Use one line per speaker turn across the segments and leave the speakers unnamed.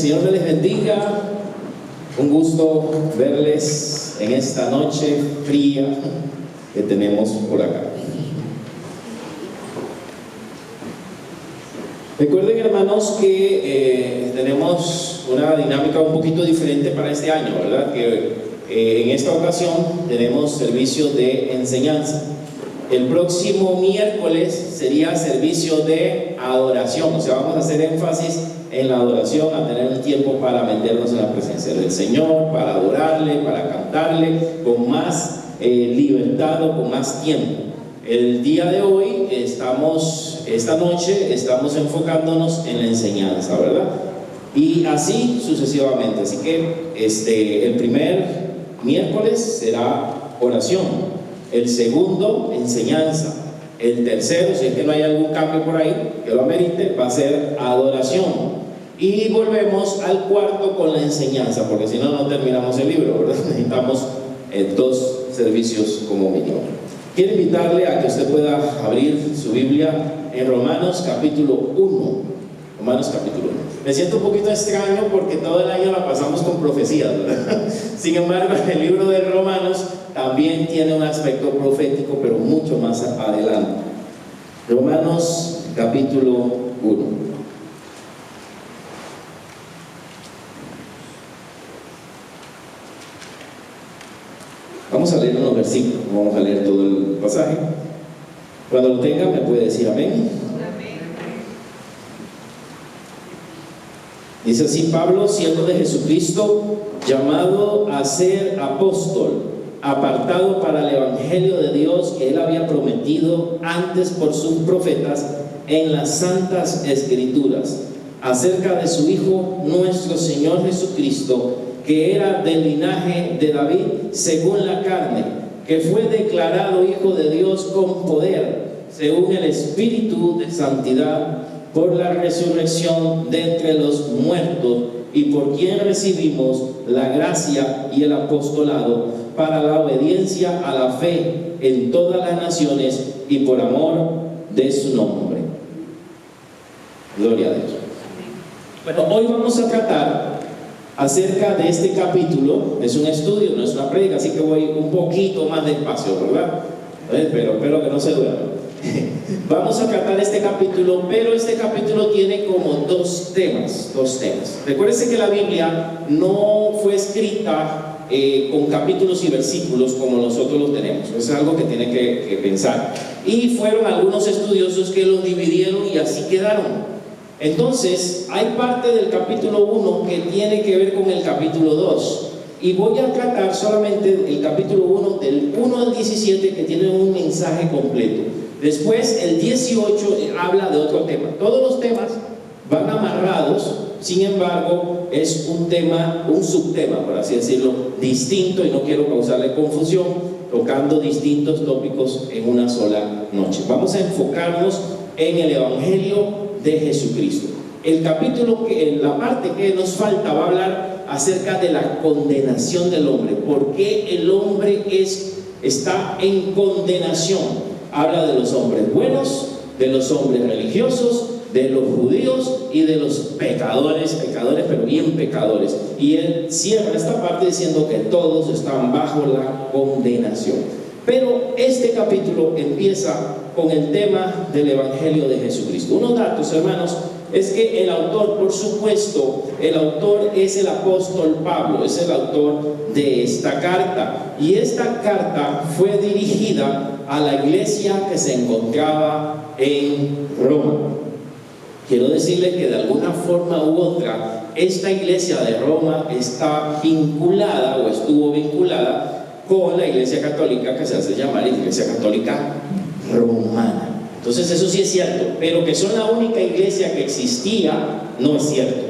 Señor me les bendiga. Un gusto verles en esta noche fría que tenemos por acá. Recuerden, hermanos, que tenemos una dinámica un poquito diferente para este año, ¿verdad? Que en esta ocasión tenemos servicio de enseñanza. El próximo miércoles sería servicio de adoración, o sea, vamos a hacer énfasis en la adoración, a tener un tiempo para meternos en la presencia del Señor, para adorarle, para cantarle con más libertad o con más tiempo. El día de hoy esta noche estamos enfocándonos en la enseñanza, ¿verdad? Y así sucesivamente. Así que el primer miércoles será oración, el segundo enseñanza, el tercero, si es que no hay algún cambio por ahí que lo amerite, va a ser adoración. Y volvemos al cuarto con la enseñanza, porque si no, no terminamos el libro, ¿verdad? Necesitamos 2 servicios como mínimo. Quiero invitarle a que usted pueda abrir su Biblia en Romanos capítulo 1. Romanos capítulo 1. Me siento un poquito extraño porque todo el año la pasamos con profecías, ¿verdad? Sin embargo, el libro de Romanos también tiene un aspecto profético, pero mucho más adelante. Romanos capítulo 1. Vamos a leer unos versículos, vamos a leer todo el pasaje. Cuando lo tenga me puede decir amén. Dice así: Pablo, siervo de Jesucristo, llamado a ser apóstol, apartado para el evangelio de Dios que él había prometido antes por sus profetas en las santas escrituras, acerca de su Hijo nuestro Señor Jesucristo, que era del linaje de David según la carne, que fue declarado Hijo de Dios con poder, según el Espíritu de santidad, por la resurrección de entre los muertos, y por quien recibimos la gracia y el apostolado para la obediencia a la fe en todas las naciones y por amor de su nombre. Gloria a Dios. Bueno, hoy vamos a tratar acerca de este capítulo. Es un estudio, no es una prédica, así que voy un poquito más despacio, ¿verdad? Pero espero que no se duerman. Vamos a tratar este capítulo, pero este capítulo tiene como dos temas. Recuérdense que la Biblia no fue escrita con capítulos y versículos como nosotros los tenemos. Eso es algo que tiene que pensar. Y fueron algunos estudiosos que los dividieron y así quedaron. Entonces, hay parte del capítulo 1 que tiene que ver con el capítulo 2. Y voy a tratar solamente el capítulo 1, del 1 al 17, que tiene un mensaje completo. Después, el 18 habla de otro tema. Todos los temas van amarrados, sin embargo, es un tema, un subtema, por así decirlo, distinto, y no quiero causarle confusión, tocando distintos tópicos en una sola noche. Vamos a enfocarnos en el Evangelio de Jesucristo. El capítulo, la parte que nos falta, va a hablar acerca de la condenación del hombre. ¿Por qué el hombre está en condenación? Habla de los hombres buenos, de los hombres religiosos, de los judíos y de los pecadores, pero bien pecadores. Y él cierra esta parte diciendo que todos están bajo la condenación. Pero este capítulo empieza con el tema del Evangelio de Jesucristo. Unos datos, hermanos, es que el autor, por supuesto, el autor es el apóstol Pablo, es el autor de esta carta. Y esta carta fue dirigida a la iglesia que se encontraba en Roma. Quiero decirles que de alguna forma u otra, esta iglesia de Roma está vinculada o estuvo vinculada con la iglesia católica que se hace llamar Iglesia Católica Romana. Entonces eso sí es cierto, pero que son la única iglesia que existía, no es cierto.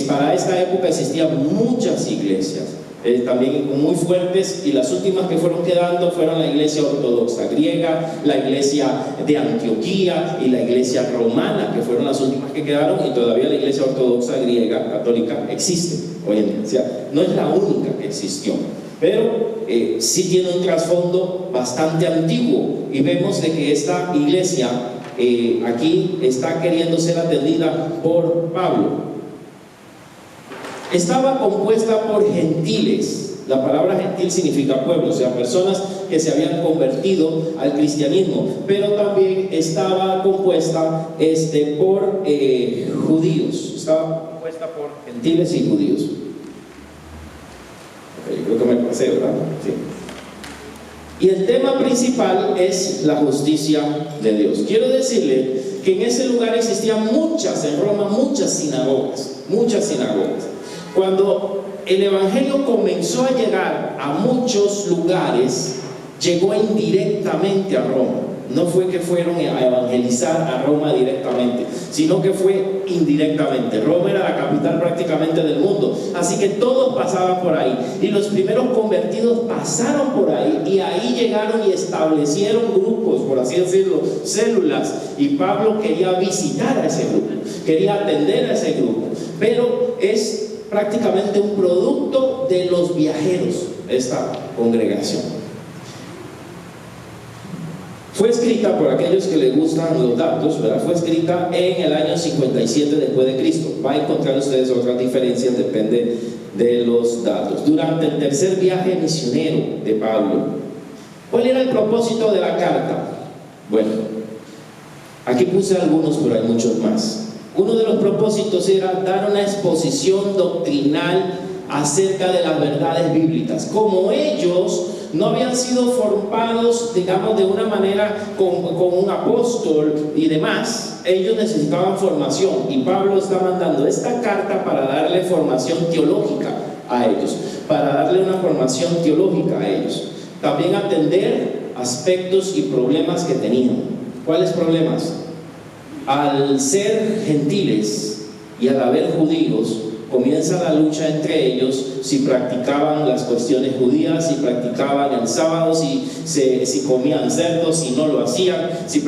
Para esta época existían muchas iglesias, también muy fuertes, y las últimas que fueron quedando fueron la iglesia ortodoxa griega, la iglesia de Antioquía y la iglesia romana, que fueron las últimas que quedaron, y todavía la iglesia ortodoxa griega católica existe hoy en día. O sea, no es la única que existió, pero sí tiene un trasfondo bastante antiguo, y vemos de que esta iglesia aquí está queriendo ser atendida por Pablo. estaba compuesta por gentiles. La palabra gentil significa pueblo, o sea, personas que se habían convertido al cristianismo, pero también estaba compuesta por judíos. Estaba compuesta por gentiles y judíos. Okay, yo creo que me pasé, ¿verdad? Sí. Y el tema principal es la justicia de Dios. Quiero decirle que en ese lugar existían en Roma, muchas sinagogas. Cuando el evangelio comenzó a llegar a muchos lugares, llegó indirectamente a Roma. No fue que fueron a evangelizar a Roma directamente, sino que fue indirectamente. Roma era la capital prácticamente del mundo, así que todos pasaban por ahí. Y los primeros convertidos pasaron por ahí, y ahí llegaron y establecieron grupos, por así decirlo, células. Y Pablo quería visitar a ese grupo, quería atender a ese grupo. Pero es prácticamente un producto de los viajeros, esta congregación. Fue escrita, por aquellos que les gustan los datos, ¿verdad? Fue escrita en el año 57 después de Cristo. Va a encontrar ustedes otras diferencias, depende de los datos. Durante el tercer viaje misionero de Pablo. ¿Cuál era el propósito de la carta? Bueno, aquí puse algunos, pero hay muchos más. Uno de los propósitos era dar una exposición doctrinal acerca de las verdades bíblicas. Como ellos no habían sido formados, digamos, de una manera con un apóstol y demás, ellos necesitaban formación, y Pablo está mandando esta carta para darle formación teológica a ellos, para darle una formación teológica a ellos. También atender aspectos y problemas que tenían. ¿Cuáles problemas? Al ser gentiles y al haber judíos, comienza la lucha entre ellos si practicaban las cuestiones judías, si practicaban el sábado, si comían cerdos, si no lo hacían, si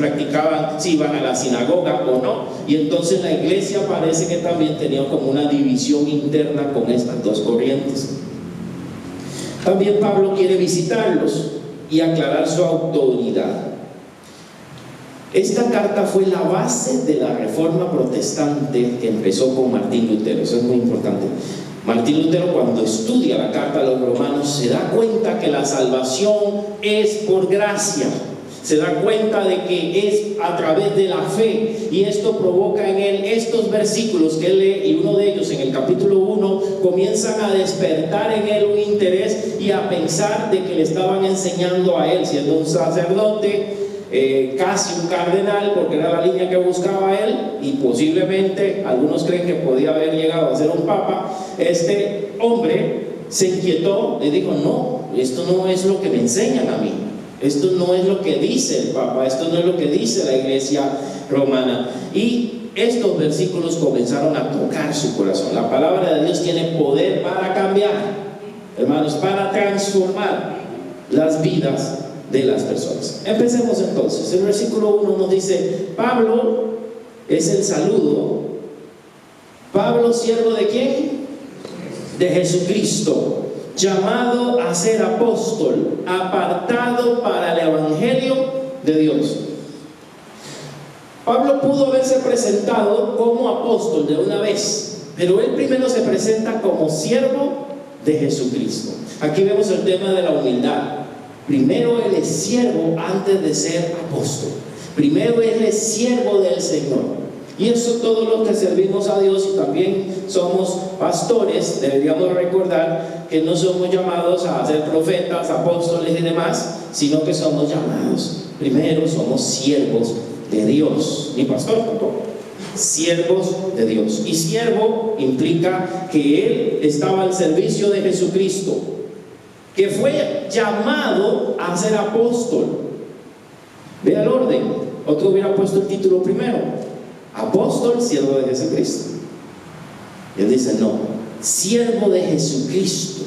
iban a la sinagoga o no. Y entonces la iglesia parece que también tenía como una división interna con estas dos corrientes. También Pablo quiere visitarlos y aclarar su autoridad. Esta carta fue la base de la reforma protestante que empezó con Martín Lutero. Eso es muy importante. Martín Lutero, cuando estudia la carta a los romanos, se da cuenta que la salvación es por gracia. Se da cuenta de que es a través de la fe, y esto provoca en él estos versículos que él lee, y uno de ellos en el capítulo 1 comienzan a despertar en él un interés y a pensar de que le estaban enseñando a él, siendo un sacerdote, casi un cardenal, porque era la línea que buscaba él, y posiblemente algunos creen que podía haber llegado a ser un papa. Este hombre se inquietó y dijo: no, esto no es lo que me enseñan a mí, esto no es lo que dice el papa, esto no es lo que dice la iglesia romana. Y estos versículos comenzaron a tocar su corazón. La palabra de Dios tiene poder para cambiar, hermanos, para transformar las vidas de las personas. Empecemos entonces. El versículo 1 nos dice: Pablo es el saludo. Pablo, siervo de ¿quién? De Jesucristo, llamado a ser apóstol, apartado para el evangelio de Dios. Pablo pudo haberse presentado como apóstol de una vez, pero él primero se presenta como siervo de Jesucristo. Aquí vemos el tema de la humildad. Primero él es siervo antes de ser apóstol. Primero él es siervo del Señor. Y eso todos los que servimos a Dios y también somos pastores deberíamos recordar, que no somos llamados a ser profetas, apóstoles y demás, sino que somos llamados, primero somos siervos de Dios. Ni pastor tampoco, siervos de Dios. Y siervo implica que él estaba al servicio de Jesucristo, que fue llamado a ser apóstol. Vea el orden. Otro hubiera puesto el título primero: apóstol, siervo de Jesucristo. Y él dice: no, siervo de Jesucristo,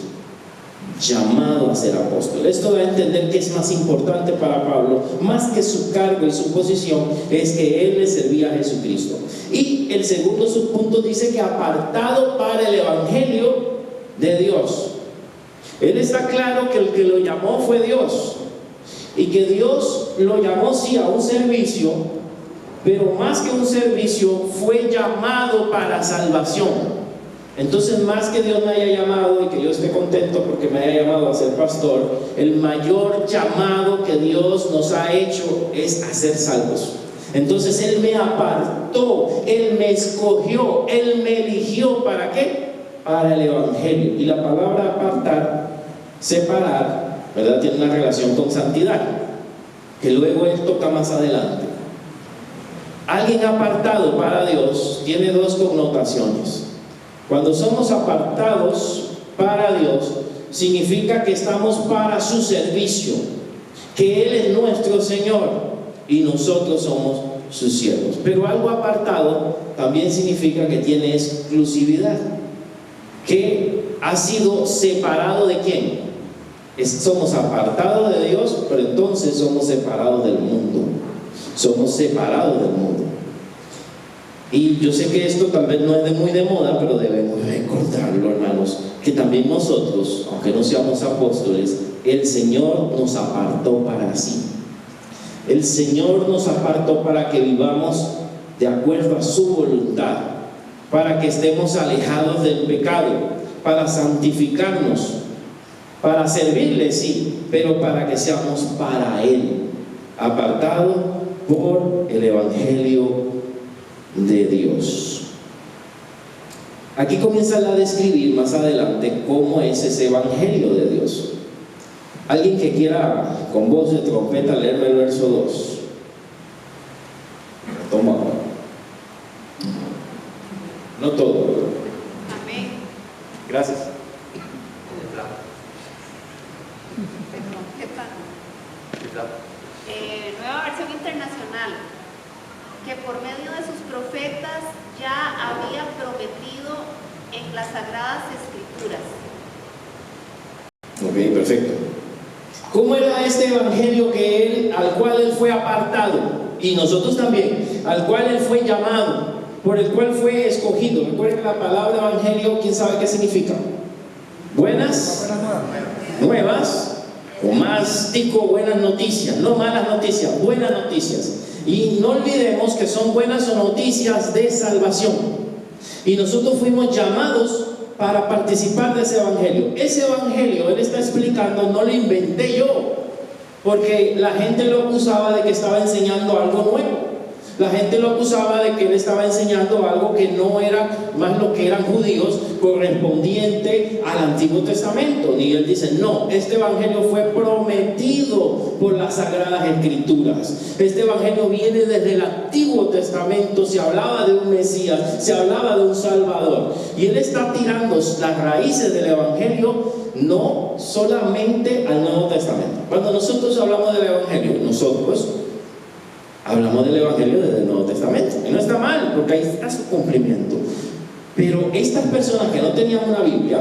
llamado a ser apóstol. Esto da a entender que es más importante para Pablo, más que su cargo y su posición, es que él le servía a Jesucristo. Y el segundo subpunto dice que apartado para el evangelio de Dios. Él está claro que el que lo llamó fue Dios, y que Dios lo llamó sí a un servicio, pero más que un servicio fue llamado para salvación. Entonces, más que Dios me haya llamado y que yo esté contento porque me haya llamado a ser pastor, el mayor llamado que Dios nos ha hecho es a ser salvos. Entonces Él me apartó, Él me escogió, Él me eligió. ¿Para qué? Para el Evangelio. Y la palabra apartar, separar, ¿verdad?, tiene una relación con santidad, que luego Él toca más adelante. Alguien apartado para Dios tiene dos connotaciones. Cuando somos apartados para Dios, significa que estamos para su servicio, que Él es nuestro Señor y nosotros somos sus siervos. Pero algo apartado también significa que tiene exclusividad, que ha sido separado ¿de quién? Somos apartados de Dios, pero entonces somos separados del mundo. Somos separados del mundo. Y yo sé que esto tal vez no es muy de moda, pero debemos recordarlo, hermanos, que también nosotros, aunque no seamos apóstoles, el Señor nos apartó para sí. El Señor nos apartó para que vivamos de acuerdo a su voluntad, para que estemos alejados del pecado, para santificarnos, para servirle, sí, pero para que seamos para Él, apartados por el Evangelio de Dios. Aquí comienza a describir más adelante cómo es ese Evangelio de Dios. Alguien que quiera con voz de trompeta leerme el verso 2. Toma. No todo.
Amén.
Gracias.
Nueva versión internacional. Que por medio de sus profetas ya había prometido en las sagradas escrituras.
Ok, perfecto. ¿Cómo era este evangelio al cual Él fue apartado? Y nosotros también, al cual Él fue llamado, por el cual fue escogido. Recuerden la palabra evangelio, ¿quién sabe qué significa? Buenas nuevas, o más tico, buenas noticias, no malas noticias, buenas noticias. Y no olvidemos que son buenas noticias de salvación. Y nosotros fuimos llamados para participar de ese evangelio. Ese evangelio, Él está explicando, no lo inventé yo, porque la gente lo acusaba de que estaba enseñando algo nuevo. La gente lo acusaba de que Él estaba enseñando algo que no era más lo que eran judíos, correspondiente al Antiguo Testamento. Y Él dice, no, este evangelio fue prometido por las Sagradas Escrituras. Este evangelio viene desde el Antiguo Testamento. Se hablaba de un Mesías, se hablaba de un Salvador. Y Él está tirando las raíces del evangelio no solamente al Nuevo Testamento. Cuando nosotros hablamos del evangelio, nosotros hablamos del evangelio desde el Nuevo Testamento. Y no está mal, porque ahí está su cumplimiento. Pero estas personas que no tenían una Biblia,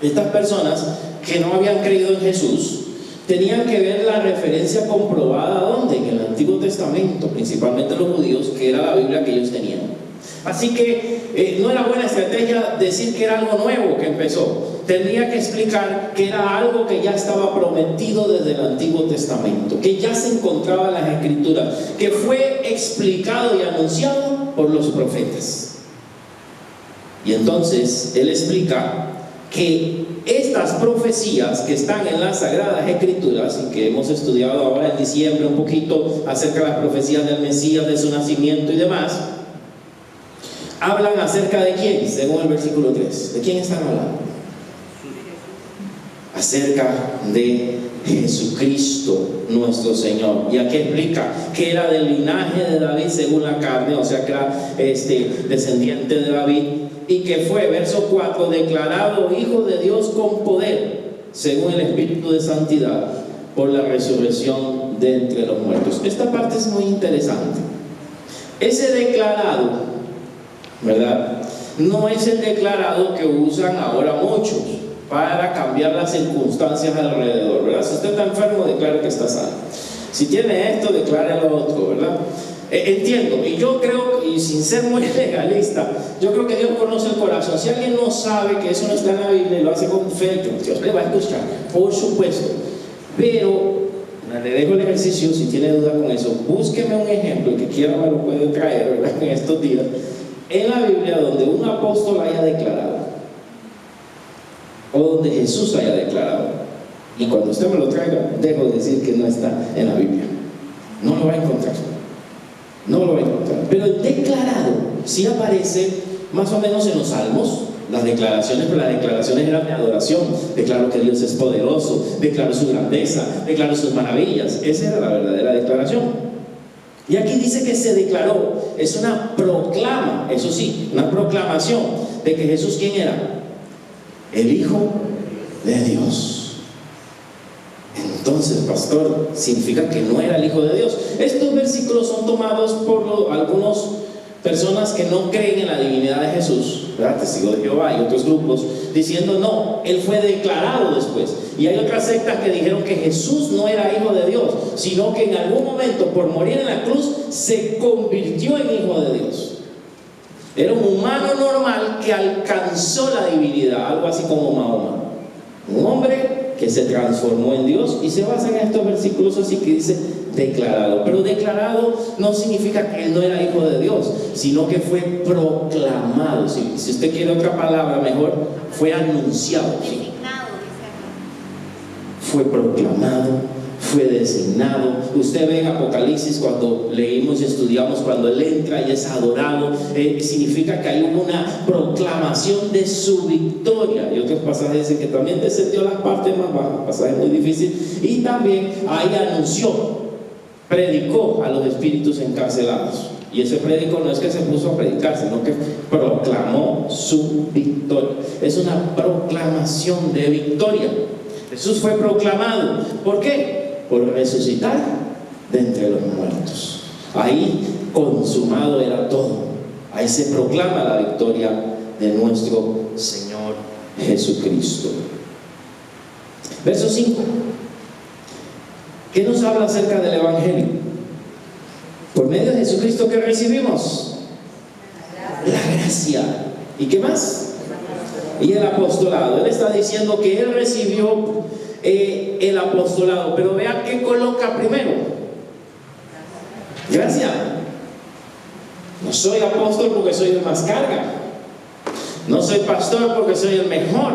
estas personas que no habían creído en Jesús, tenían que ver la referencia comprobada ¿dónde? En el Antiguo Testamento, principalmente los judíos, que era la Biblia que ellos tenían. Así que no era buena estrategia decir que era algo nuevo que empezó. Tendría que explicar que era algo que ya estaba prometido desde el Antiguo Testamento, que ya se encontraba en las Escrituras, que fue explicado y anunciado por los profetas. Y entonces Él explica que estas profecías que están en las Sagradas Escrituras, y que hemos estudiado ahora en diciembre un poquito acerca de las profecías del Mesías, de su nacimiento y demás, hablan acerca de quién, según el versículo 3. ¿De quién están hablando? Acerca de Jesucristo nuestro Señor. Y aquí explica que era del linaje de David según la carne, o sea que era descendiente de David, y que fue, verso 4, declarado Hijo de Dios con poder según el Espíritu de Santidad por la resurrección de entre los muertos. Esta parte es muy interesante. Ese declarado, ¿verdad?, no es el declarado que usan ahora muchos para cambiar las circunstancias alrededor, ¿verdad? Si usted está enfermo, declare que está sano. Si tiene esto, declare lo otro, ¿verdad? Entiendo, y yo creo, y sin ser muy legalista, yo creo que Dios conoce el corazón. Si alguien no sabe que eso no está en la Biblia y lo hace con fe, Dios le va a escuchar, por supuesto. Pero le dejo el ejercicio, si tiene duda con eso, búsqueme un ejemplo, el que quiera me lo puede traer, ¿verdad?, en estos días, en la Biblia donde un apóstol haya declarado, o donde Jesús haya declarado, y cuando usted me lo traiga, dejo de decir que no está en la Biblia. No lo va a encontrar. No lo va a encontrar. Pero el declarado sí aparece más o menos en los Salmos. Las declaraciones, pero las declaraciones eran de adoración. Declaro que Dios es poderoso, declaro su grandeza, declaro sus maravillas. Esa era la verdadera declaración. Y aquí dice que se declaró. Es una proclama, eso sí, una proclamación de que Jesús, ¿quién era? El Hijo de Dios. Entonces, pastor, significa que no era el Hijo de Dios. Estos versículos son tomados por algunas personas que no creen en la divinidad de Jesús, ¿verdad? Testigos de Jehová y otros grupos, diciendo no, Él fue declarado después. Y hay otras sectas que dijeron que Jesús no era Hijo de Dios, sino que en algún momento, por morir en la cruz, se convirtió en Hijo de Dios. Era un humano normal que alcanzó la divinidad, algo así como Mahoma. Un hombre que se transformó en Dios, y se basa en estos versículos así que dice declarado. Pero declarado no significa que él no era hijo de Dios, sino que fue proclamado. Si usted quiere otra palabra mejor, fue anunciado. ¿Sí? Fue proclamado, fue designado. Usted ve en Apocalipsis, cuando leímos y estudiamos, cuando él entra y es adorado, significa que hay una proclamación de su victoria. Y otros pasajes dicen que también descendió a las partes más bajas, pasaje muy difícil, y también ahí anunció, predicó a los espíritus encarcelados. Y ese prédico no es que se puso a predicar, sino que proclamó su victoria. Es una proclamación de victoria. Jesús fue proclamado. ¿Por qué? Por resucitar de entre los muertos. Ahí consumado era todo. Ahí se proclama la victoria de nuestro Señor Jesucristo. Verso 5. ¿Qué nos habla acerca del Evangelio? Por medio de Jesucristo, ¿qué recibimos? La gracia. ¿Y qué más? Y el apostolado. Él está diciendo que él recibió el apostolado, pero vean qué coloca primero. Gracia. No soy apóstol porque soy el más carga, no soy pastor porque soy el mejor.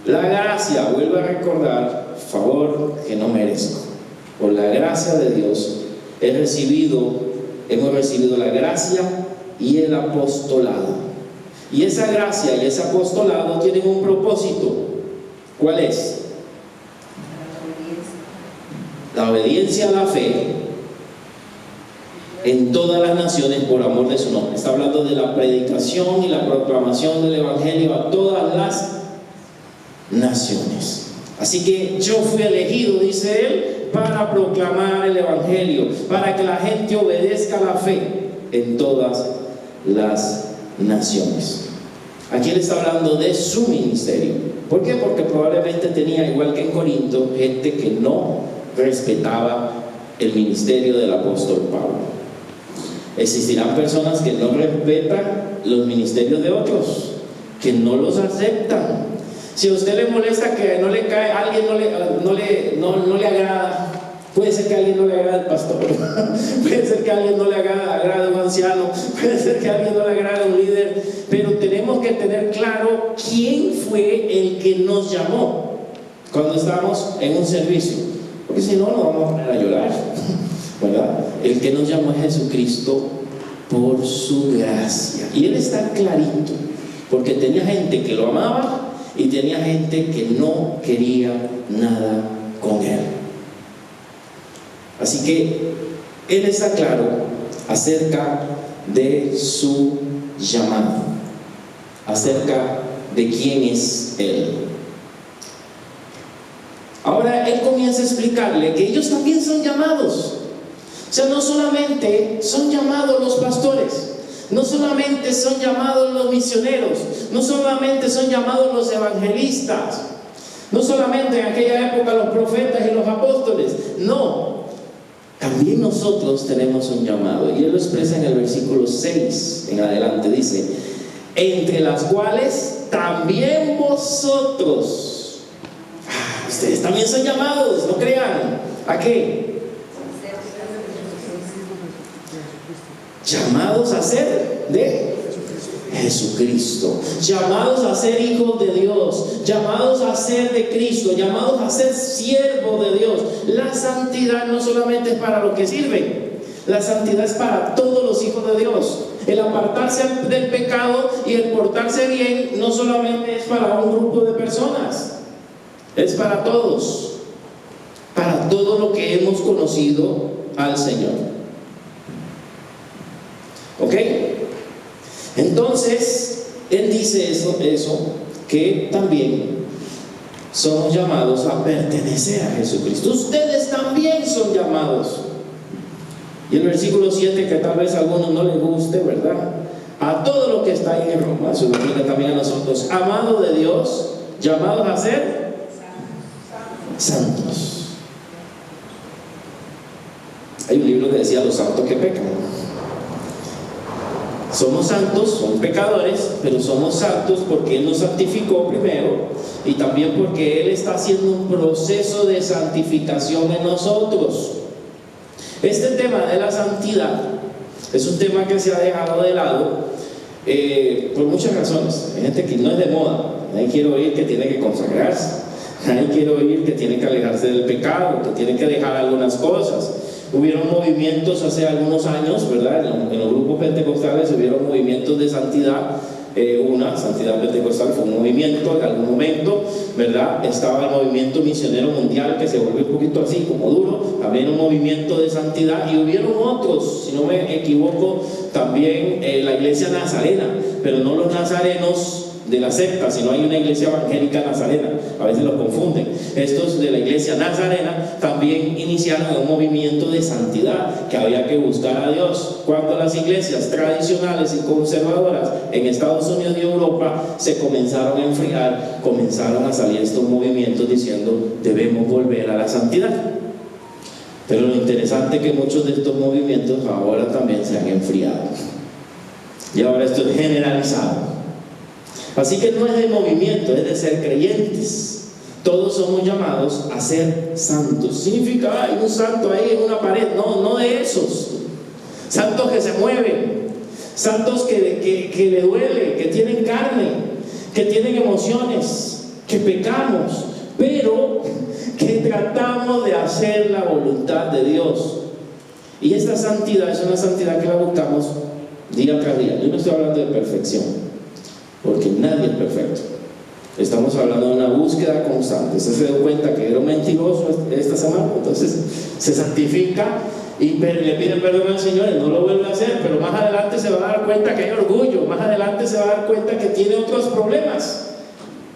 La gracia, vuelvo a recordar, favor que no merezco. Por la gracia de Dios hemos recibido la gracia y el apostolado. Y esa gracia y ese apostolado tienen un propósito. ¿Cuál es? La obediencia a la fe en todas las naciones por amor de su nombre. Está hablando de la predicación y la proclamación del Evangelio a todas las naciones. Así que yo fui elegido, dice él, para proclamar el Evangelio, para que la gente obedezca la fe en todas las naciones. Aquí él está hablando de su ministerio. ¿Por qué? Porque probablemente tenía, igual que en Corinto, gente que no respetaba el ministerio del apóstol Pablo. Existirán personas que no respetan los ministerios de otros, que no los aceptan. Si a usted le molesta que no le cae, alguien no le agrada, puede ser que a alguien no le agrade el pastor, puede ser que a alguien no le agrade un anciano, puede ser que a alguien no le agrade un líder, pero tenemos que tener claro quién fue el que nos llamó cuando estamos en un servicio, porque si no nos vamos a poner a llorar, ¿verdad? El que nos llamó es Jesucristo por su gracia, y él está clarito, porque tenía gente que lo amaba y tenía gente que no quería nada con él. Así que él está claro acerca de su llamado, acerca de quién es él. Ahora él comienza a explicarle que ellos también son llamados. O sea, no solamente son llamados los pastores, no solamente son llamados los misioneros, no solamente son llamados los evangelistas, no solamente en aquella época los profetas y los apóstoles, no. También nosotros tenemos un llamado, y él lo expresa en el versículo 6 en adelante, dice: entre las cuales también vosotros. Ustedes también son llamados, no crean. ¿A qué? Llamados a ser de Jesucristo, llamados a ser hijos de Dios, llamados a ser de Cristo, llamados a ser siervos de Dios. La santidad no solamente es para los que sirven, la santidad es para todos los hijos de Dios. El apartarse del pecado y el portarse bien no solamente es para un grupo de personas, es para todos, para todo lo que hemos conocido al Señor. ¿Ok? Entonces, Él dice eso, que también somos llamados a pertenecer a Jesucristo. Ustedes también son llamados. Y el versículo 7, que tal vez a algunos no les guste, ¿verdad? A todo lo que está ahí en Roma, se lo aplica también a nosotros. Amados de Dios, llamados a ser santos. Hay un libro que decía los santos que pecan. Somos santos, somos pecadores, pero somos santos porque Él nos santificó primero y también porque Él está haciendo un proceso de santificación en nosotros. Este tema de la santidad es un tema que se ha dejado de lado por muchas razones. Hay gente que no es de moda. Nadie quiere oír que tiene que consagrarse, nadie quiere oír que tiene que alejarse del pecado, que tiene que dejar algunas cosas. Hubieron movimientos hace algunos años, ¿verdad? En los grupos pentecostales hubieron movimientos de santidad. Una santidad pentecostal fue un movimiento en algún momento, ¿verdad? Estaba el movimiento misionero mundial, que se volvió un poquito así como duro, también un movimiento de santidad, y hubieron otros, si no me equivoco, también la iglesia nazarena, pero no los nazarenos de la secta, sino hay una iglesia evangélica nazarena, a veces los confunden. Estos de la iglesia nazarena también iniciaron un movimiento de santidad, que había que buscar a Dios. Cuando las iglesias tradicionales y conservadoras en Estados Unidos y Europa se comenzaron a enfriar, comenzaron a salir estos movimientos diciendo debemos volver a la santidad. Pero lo interesante es que muchos de estos movimientos ahora también se han enfriado, y ahora esto es generalizado. Así que no es de movimiento, es de ser creyentes. Todos somos llamados a ser santos. Significa, hay un santo ahí en una pared. No de esos. Santos que se mueven, santos que le duele, que tienen carne, que tienen emociones, que pecamos, pero que tratamos de hacer la voluntad de Dios. Y esta santidad es una santidad que la buscamos día tras día. Yo no estoy hablando de perfección, porque nadie es perfecto. Estamos hablando de una búsqueda constante. Usted se dio cuenta que era un mentiroso esta semana, entonces se santifica y le pide perdón al Señor y no lo vuelve a hacer, pero más adelante se va a dar cuenta que hay orgullo, más adelante se va a dar cuenta que tiene otros problemas,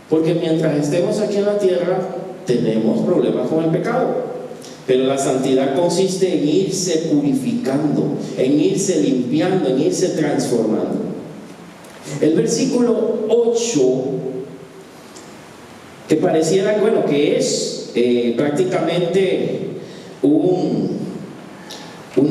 porque mientras estemos aquí en la tierra tenemos problemas con el pecado. Pero la santidad consiste en irse purificando, en irse limpiando, en irse transformando. El versículo 8, que pareciera, bueno, que es prácticamente un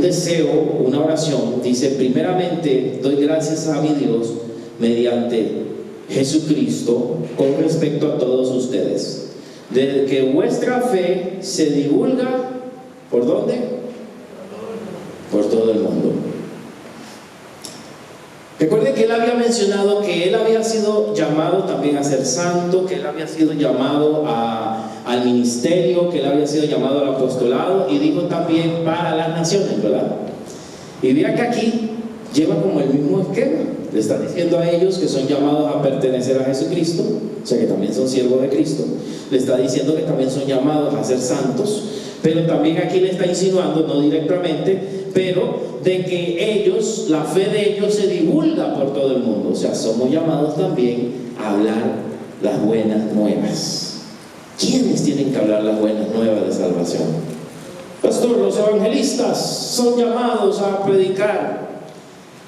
deseo, una oración, dice: primeramente doy gracias a mi Dios mediante Jesucristo con respecto a todos ustedes, de que vuestra fe se divulga, ¿por dónde? Por todo el mundo. Recuerden que él había mencionado que él había sido llamado también a ser santo, que él había sido llamado al ministerio, que él había sido llamado al apostolado, y dijo también para las naciones, ¿verdad? Y vea que aquí lleva como el mismo esquema. Le está diciendo a ellos que son llamados a pertenecer a Jesucristo, o sea que también son siervos de Cristo. Le está diciendo que también son llamados a ser santos, pero también aquí le está insinuando, no directamente, pero de que ellos, la fe de ellos se divulga por todo el mundo. O sea, somos llamados también a hablar las buenas nuevas. ¿Quiénes tienen que hablar las buenas nuevas de salvación? Pastor, los evangelistas son llamados a predicar.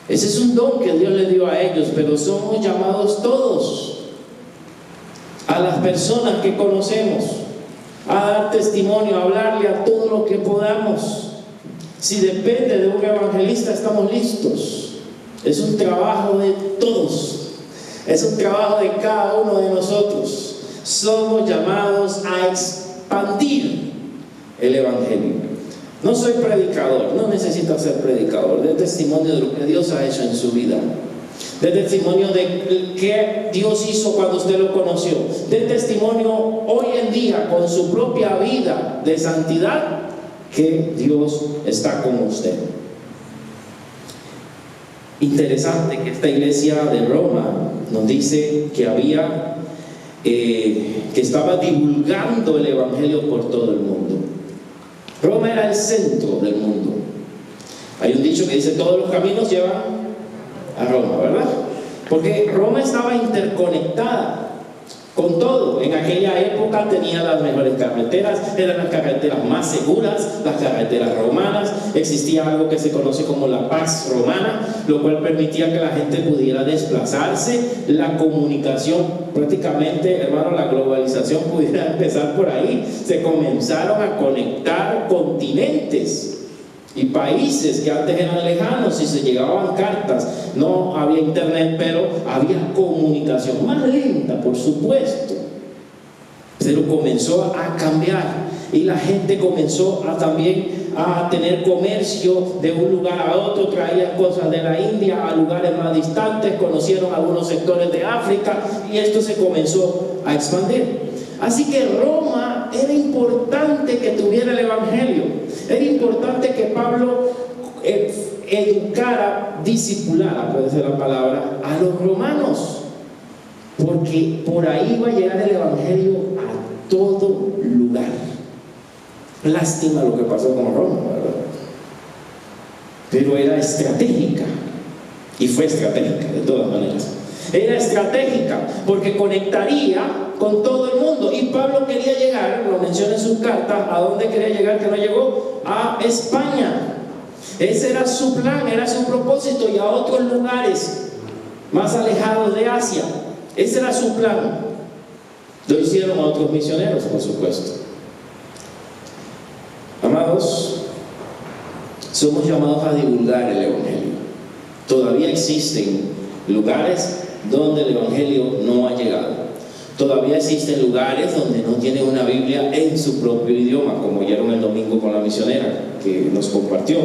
Ese es un don que Dios le dio a ellos, pero somos llamados todos, a las personas que conocemos, a dar testimonio, a hablarle a todo lo que podamos. Si depende de un evangelista, estamos listos. Es un trabajo de todos, es un trabajo de cada uno de nosotros. Somos llamados a expandir el evangelio. No soy predicador, no necesito ser predicador, de testimonio de lo que Dios ha hecho en su vida. dé testimonio de qué Dios hizo cuando usted lo conoció, dé testimonio hoy en día con su propia vida de santidad que Dios está con usted. Interesante que esta iglesia de Roma nos dice que había que estaba divulgando el evangelio por todo el mundo. Roma era el centro del mundo. Hay un dicho que dice: todos los caminos llevan a Roma, ¿verdad? Porque Roma estaba interconectada con todo. En aquella época tenía las mejores carreteras, eran las carreteras más seguras, las carreteras romanas. Existía algo que se conoce como la Pax Romana, lo cual permitía que la gente pudiera desplazarse. La comunicación, prácticamente, hermano, la globalización pudiera empezar por ahí. Se comenzaron a conectar continentes y países que antes eran lejanos y se llegaban cartas. No había internet, pero había comunicación más lenta, por supuesto, pero comenzó a cambiar y la gente comenzó también a tener comercio de un lugar a otro. Traían cosas de la India a lugares más distantes, conocieron algunos sectores de África y esto se comenzó a expandir. Así que Roma era importante que tuviera el evangelio. Era importante que Pablo educara, discipulara, puede ser la palabra, a los romanos, porque por ahí va a llegar el evangelio a todo lugar. Lástima lo que pasó con Roma, ¿verdad? Pero era estratégica, y fue estratégica de todas maneras. Era estratégica porque conectaría con todo el mundo. Y Pablo quería llegar, lo menciona en su carta, ¿a dónde quería llegar? Que no llegó a España. Ese era su plan, era su propósito, y a otros lugares más alejados de Asia. Ese era su plan. Lo hicieron a otros misioneros, por supuesto. Amados, somos llamados a divulgar el evangelio. Todavía existen lugares donde el evangelio no ha llegado. Todavía existen lugares donde no tienen una Biblia en su propio idioma, como oyeron el domingo con la misionera que nos compartió.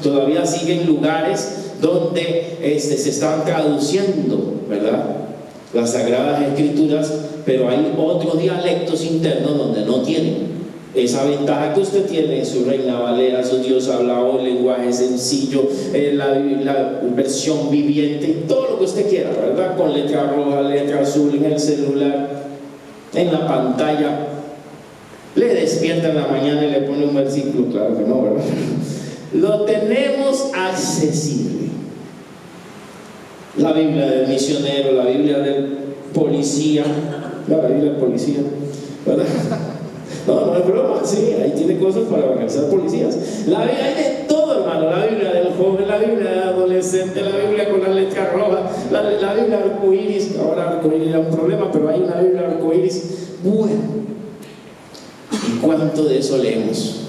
Todavía siguen lugares donde se están traduciendo, ¿verdad?, las Sagradas Escrituras, pero hay otros dialectos internos donde no tienen esa ventaja que usted tiene en su Reina Valera, su Dios hablado, lenguaje sencillo, la versión viviente, todo lo que usted quiera, ¿verdad? Con letra roja, letra azul, en el celular, en la pantalla. Le despierta en la mañana y le pone un versículo, claro que no, ¿verdad? Lo tenemos accesible. La Biblia del misionero, la Biblia del policía, la Biblia del policía, ¿verdad? No es broma, sí, ahí tiene cosas para organizar policías. La Biblia hay de todo, hermano. La Biblia del joven, la Biblia del adolescente, la Biblia con la letra roja, la Biblia arcoíris. Ahora arcoíris era un problema, pero hay una Biblia arcoíris. Bueno, ¿y cuánto de eso leemos?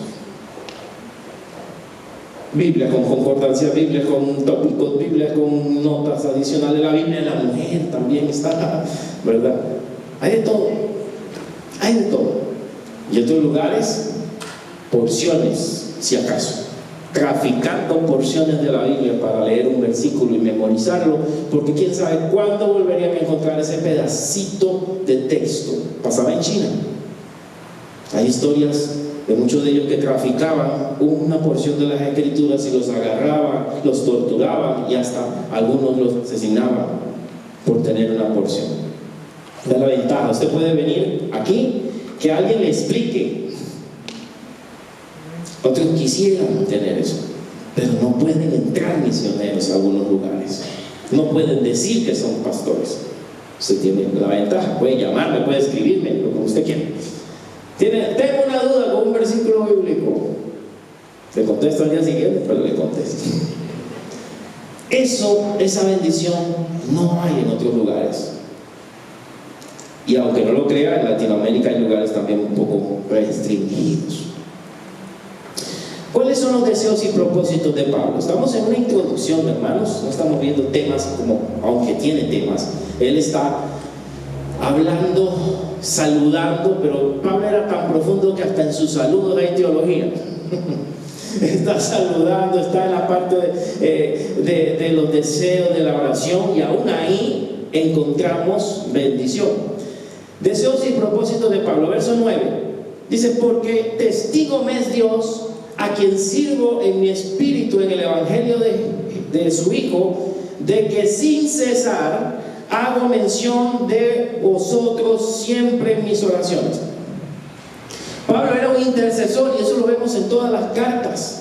Biblia con concordancia, Biblia con tópicos, Biblia con notas adicionales. La Biblia de la mujer también está, ¿verdad? Hay de todo, hay de todo. Y otros lugares, porciones, si acaso, traficando porciones de la Biblia para leer un versículo y memorizarlo, porque quién sabe cuándo volverían a encontrar ese pedacito de texto. Pasaba en China. Hay historias de muchos de ellos que traficaban una porción de las Escrituras y los agarraban, los torturaban y hasta algunos los asesinaban por tener una porción. Esa es la ventaja. Usted puede venir aquí, que alguien le explique. Otros quisieran tener eso, pero no pueden entrar misioneros a algunos lugares. No pueden decir que son pastores. Usted tiene la ventaja, puede llamarme, puede escribirme, lo que usted quiera. Tengo una duda con un versículo bíblico. Le contesto al día siguiente, pero le contesto. Esa bendición no hay en otros lugares. Y aunque no lo crea, en Latinoamérica hay lugares también un poco restringidos. ¿Cuáles son los deseos y propósitos de Pablo? Estamos en una introducción, hermanos. No estamos viendo temas como, aunque tiene temas. Él está hablando, saludando, pero Pablo era tan profundo que hasta en sus saludos hay teología. está saludando, está en la parte de los deseos de la oración, y aún ahí encontramos bendición. Deseos y propósitos de Pablo, verso 9, dice: porque testigo me es Dios, a quien sirvo en mi espíritu en el evangelio de su Hijo, de que sin cesar hago mención de vosotros siempre en mis oraciones. Pablo era un intercesor, y eso lo vemos en todas las cartas.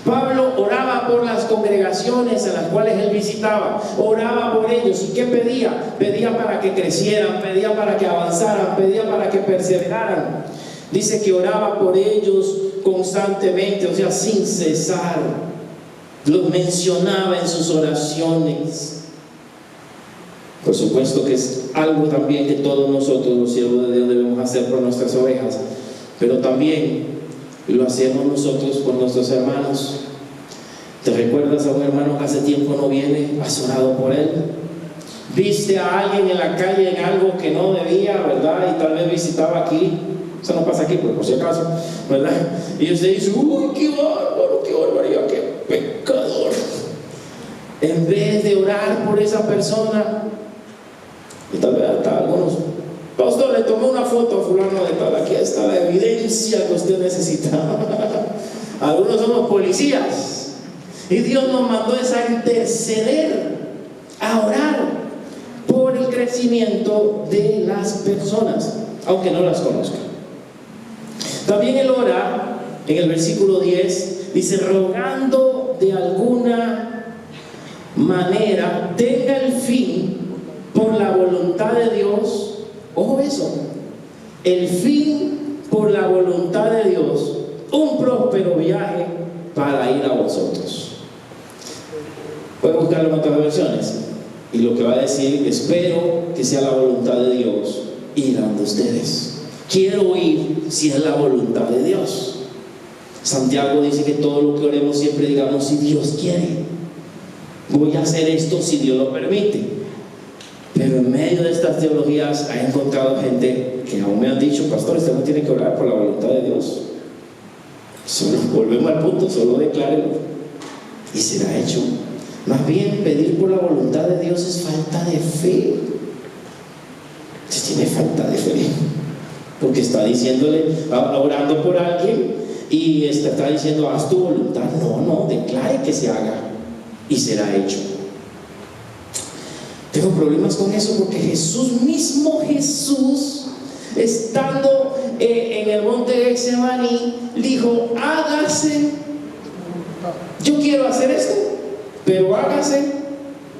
Pablo oraba por las congregaciones en las cuales él visitaba, oraba por ellos. ¿Y qué pedía? Pedía para que crecieran, pedía para que avanzaran, pedía para que perseveraran. Dice que oraba por ellos constantemente, o sea, sin cesar. Los mencionaba en sus oraciones. Por supuesto que es algo también que todos nosotros, los siervos de Dios, debemos hacer por nuestras ovejas, pero también lo hacemos nosotros por nuestros hermanos. ¿Te recuerdas a un hermano que hace tiempo no viene? ¿Has orado por él? ¿Viste a alguien en la calle en algo que no debía, verdad? Y tal vez visitaba aquí. Eso no pasa aquí, pero por si acaso, ¿verdad? Y usted dice: uy, qué bárbaro, qué barbaridad, qué pecador. En vez de orar por esa persona, y tal vez hasta algunos: pastor, le tomé una foto a fulano de tal, aquí está la evidencia que usted necesita. Algunos somos policías, y Dios nos mandó a interceder, a orar por el crecimiento de las personas, aunque no las conozcan. También él ora, en el versículo 10, dice: rogando de alguna manera tenga el fin por la voluntad de Dios. Ojo eso, el fin por la voluntad de Dios, un próspero viaje para ir a vosotros. Pueden buscarlo en otras versiones, y lo que va a decir: espero que sea la voluntad de Dios ir a donde ustedes. Quiero ir si es la voluntad de Dios. Santiago dice que todo lo que oremos siempre digamos: si Dios quiere, voy a hacer esto si Dios lo permite. Pero en medio de estas teologías he encontrado gente que aún me han dicho: pastor, usted no tiene que orar por la voluntad de Dios. Solo volvemos al punto, solo declárelo y será hecho. Más bien, pedir por la voluntad de Dios es falta de fe. Se tiene falta de fe, porque está diciéndole, orando por alguien, y está diciendo: haz tu voluntad. No, declare que se haga y será hecho. Tengo problemas con eso, porque Jesús, estando en el monte de Getsemaní, dijo: hágase, yo quiero hacer esto, pero hágase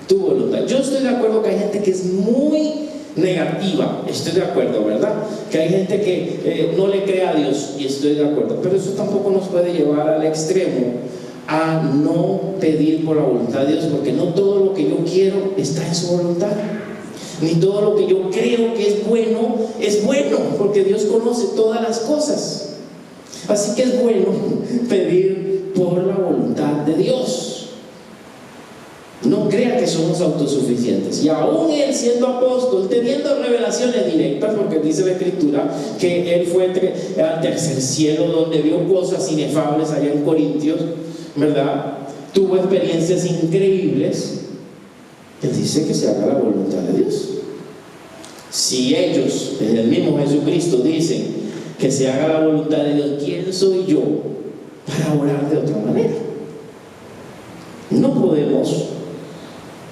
tu voluntad. Yo estoy de acuerdo que hay gente que es muy negativa, estoy de acuerdo, ¿verdad? Que hay gente que no le cree a Dios, y estoy de acuerdo, pero eso tampoco nos puede llevar al extremo a no pedir por la voluntad de Dios, porque no todo lo que yo quiero está en su voluntad, ni todo lo que yo creo que es bueno, porque Dios conoce todas las cosas. Así que es bueno pedir por la voluntad de Dios. No crea que somos autosuficientes. Y aún él, siendo apóstol, teniendo revelaciones directas, porque dice la Escritura que él fue al tercer cielo, donde vio cosas inefables allá en Corintios, ¿verdad? Tuvo experiencias increíbles. Él dice que se haga la voluntad de Dios. Si ellos, en el mismo Jesucristo, dicen que se haga la voluntad de Dios, ¿quién soy yo para orar de otra manera? No podemos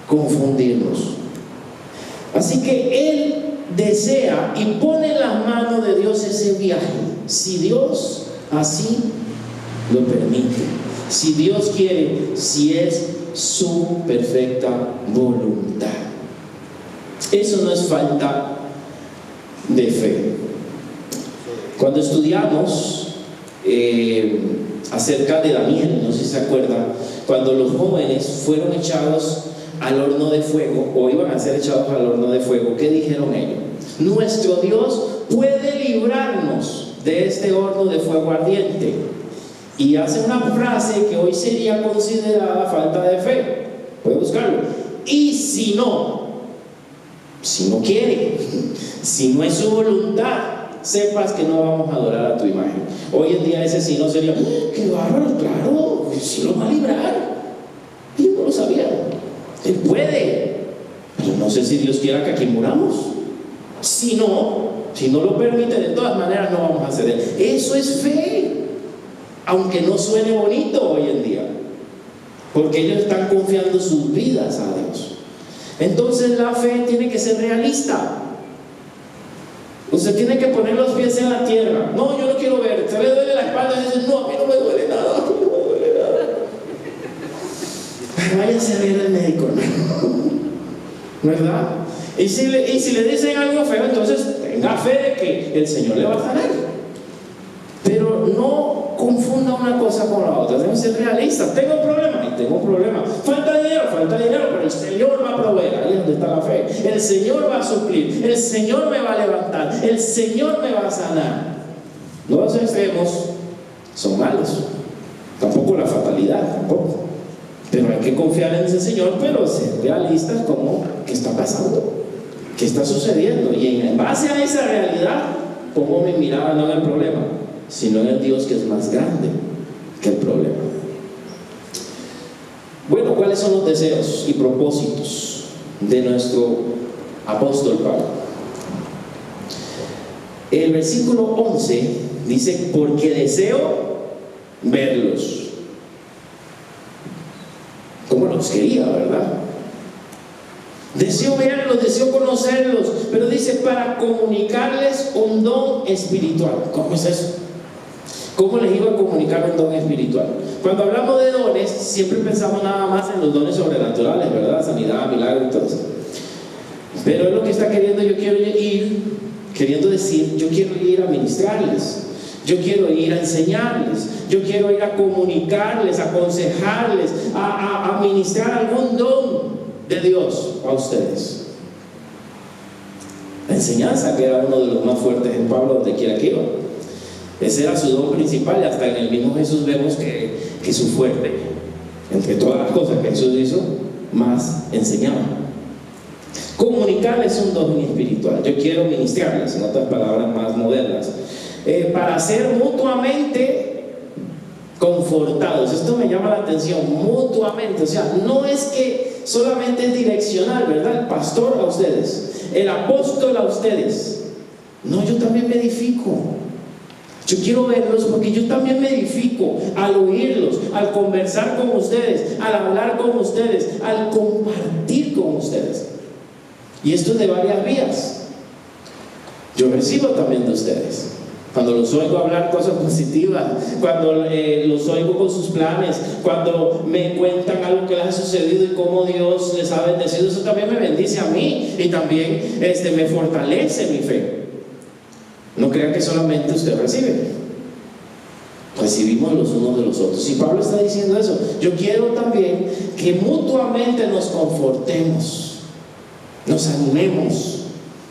confundirnos. Así que él desea y pone en las manos de Dios ese viaje, si Dios así lo permite, si Dios quiere, si es su perfecta voluntad. Eso no es falta de fe. Cuando estudiamos acerca de Daniel, no sé si se acuerdan, cuando los jóvenes fueron echados al horno de fuego, o iban a ser echados al horno de fuego, ¿qué dijeron ellos? Nuestro Dios puede librarnos de este horno de fuego ardiente. Y hace una frase que hoy sería considerada falta de fe. Puede buscarlo. Y si no quiere, si no es su voluntad, sepas que no vamos a adorar a tu imagen. Hoy en día ese sí no sería, qué bárbaro, claro, sí lo va a librar. Y no lo sabía. Él puede, pero no sé si Dios quiera que aquí muramos. Si no lo permite, de todas maneras no vamos a ceder. Eso es fe, aunque no suene bonito hoy en día, porque ellos están confiando sus vidas a Dios. Entonces la fe tiene que ser realista. Usted tiene que poner los pies en la tierra. No, yo no quiero ver. ¿Se le duele la espalda? Y dice, no, a mí no me duele nada. A mí no me duele nada. Váyase a ver al médico, ¿no? ¿Verdad? Y si le dicen algo feo, entonces tenga fe de que el Señor le va a sanar. Pero no confunda una cosa con la otra. Debemos ser realistas. Tengo un problema, y tengo un problema. Falta dinero, pero el Señor va a proveer. Ahí es donde está la fe. El Señor va a suplir. El Señor me va a levantar. El Señor me va a sanar. Los extremos son malos. Tampoco la fatalidad, tampoco. Pero hay que confiar en ese Señor, pero ser realistas como ¿qué está pasando? ¿Qué está sucediendo? Y en base a esa realidad, pongo mi mirada no en el problema, sino en el Dios que es más grande que el problema. Bueno, ¿cuáles son los deseos y propósitos de nuestro apóstol Pablo? El versículo 11 dice, porque deseo verlos. Como los quería, ¿verdad? Deseo verlos, deseo conocerlos, pero dice para comunicarles un don espiritual. ¿Cómo es eso? ¿Cómo les iba a comunicar un don espiritual? Cuando hablamos de dones, siempre pensamos nada más en los dones sobrenaturales, ¿verdad? Sanidad, milagro y todo eso. Pero es lo que está queriendo, yo quiero ir a ministrarles. Yo quiero ir a enseñarles, yo quiero ir a comunicarles, a aconsejarles, a ministrar algún don de Dios a ustedes. La enseñanza, que era uno de los más fuertes en Pablo, donde quiera que iba. Ese era su don principal, y hasta en el mismo Jesús vemos que su fuerte, entre todas las cosas que Jesús hizo, más enseñaba. Comunicarles un don espiritual. Yo quiero ministrarles, en otras palabras más modernas, para ser mutuamente confortados. Esto me llama la atención, mutuamente. O sea, no es que solamente es direccional, ¿verdad? El pastor a ustedes, el apóstol a ustedes. No, yo también me edifico. Yo quiero verlos porque yo también me edifico al oírlos, al conversar con ustedes, al hablar con ustedes, al compartir con ustedes. Y esto es de varias vías. Yo recibo también de ustedes. Cuando los oigo hablar cosas positivas, cuando los oigo con sus planes, cuando me cuentan algo que les ha sucedido y cómo Dios les ha bendecido, eso también me bendice a mí y también me fortalece mi fe. No crean que solamente usted recibe. Recibimos los unos de los otros. Y Pablo está diciendo eso. Yo quiero también que mutuamente nos confortemos, nos animemos,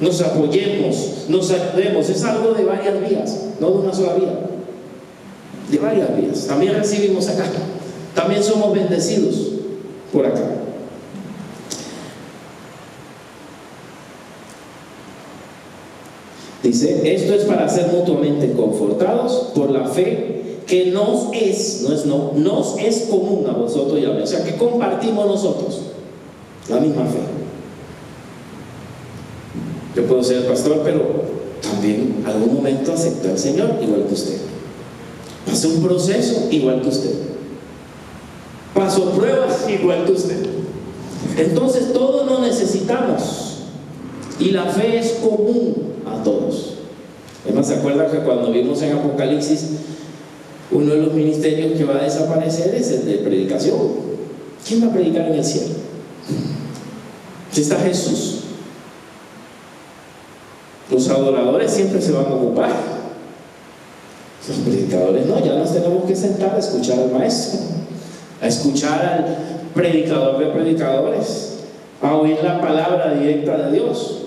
nos apoyemos, nos ayudemos. Es algo de varias vías, no de una sola vía, de varias vías. También recibimos acá, también somos bendecidos por acá. Dice, esto es para ser mutuamente confortados por la fe que nos es común a vosotros y a mí. O sea, que compartimos nosotros la misma fe. Yo puedo ser pastor, pero también en algún momento acepto al Señor igual que usted. Pasó un proceso igual que usted. Pasó pruebas igual que usted. Entonces todos nos necesitamos. Y la fe es común a todos. Además, ¿se acuerdan que cuando vimos en Apocalipsis, uno de los ministerios que va a desaparecer es el de predicación? ¿Quién va a predicar en el cielo? Si está Jesús. Los adoradores siempre se van a ocupar. Los predicadores no, ya nos tenemos que sentar a escuchar al maestro, a escuchar al predicador de predicadores, a oír la palabra directa de Dios.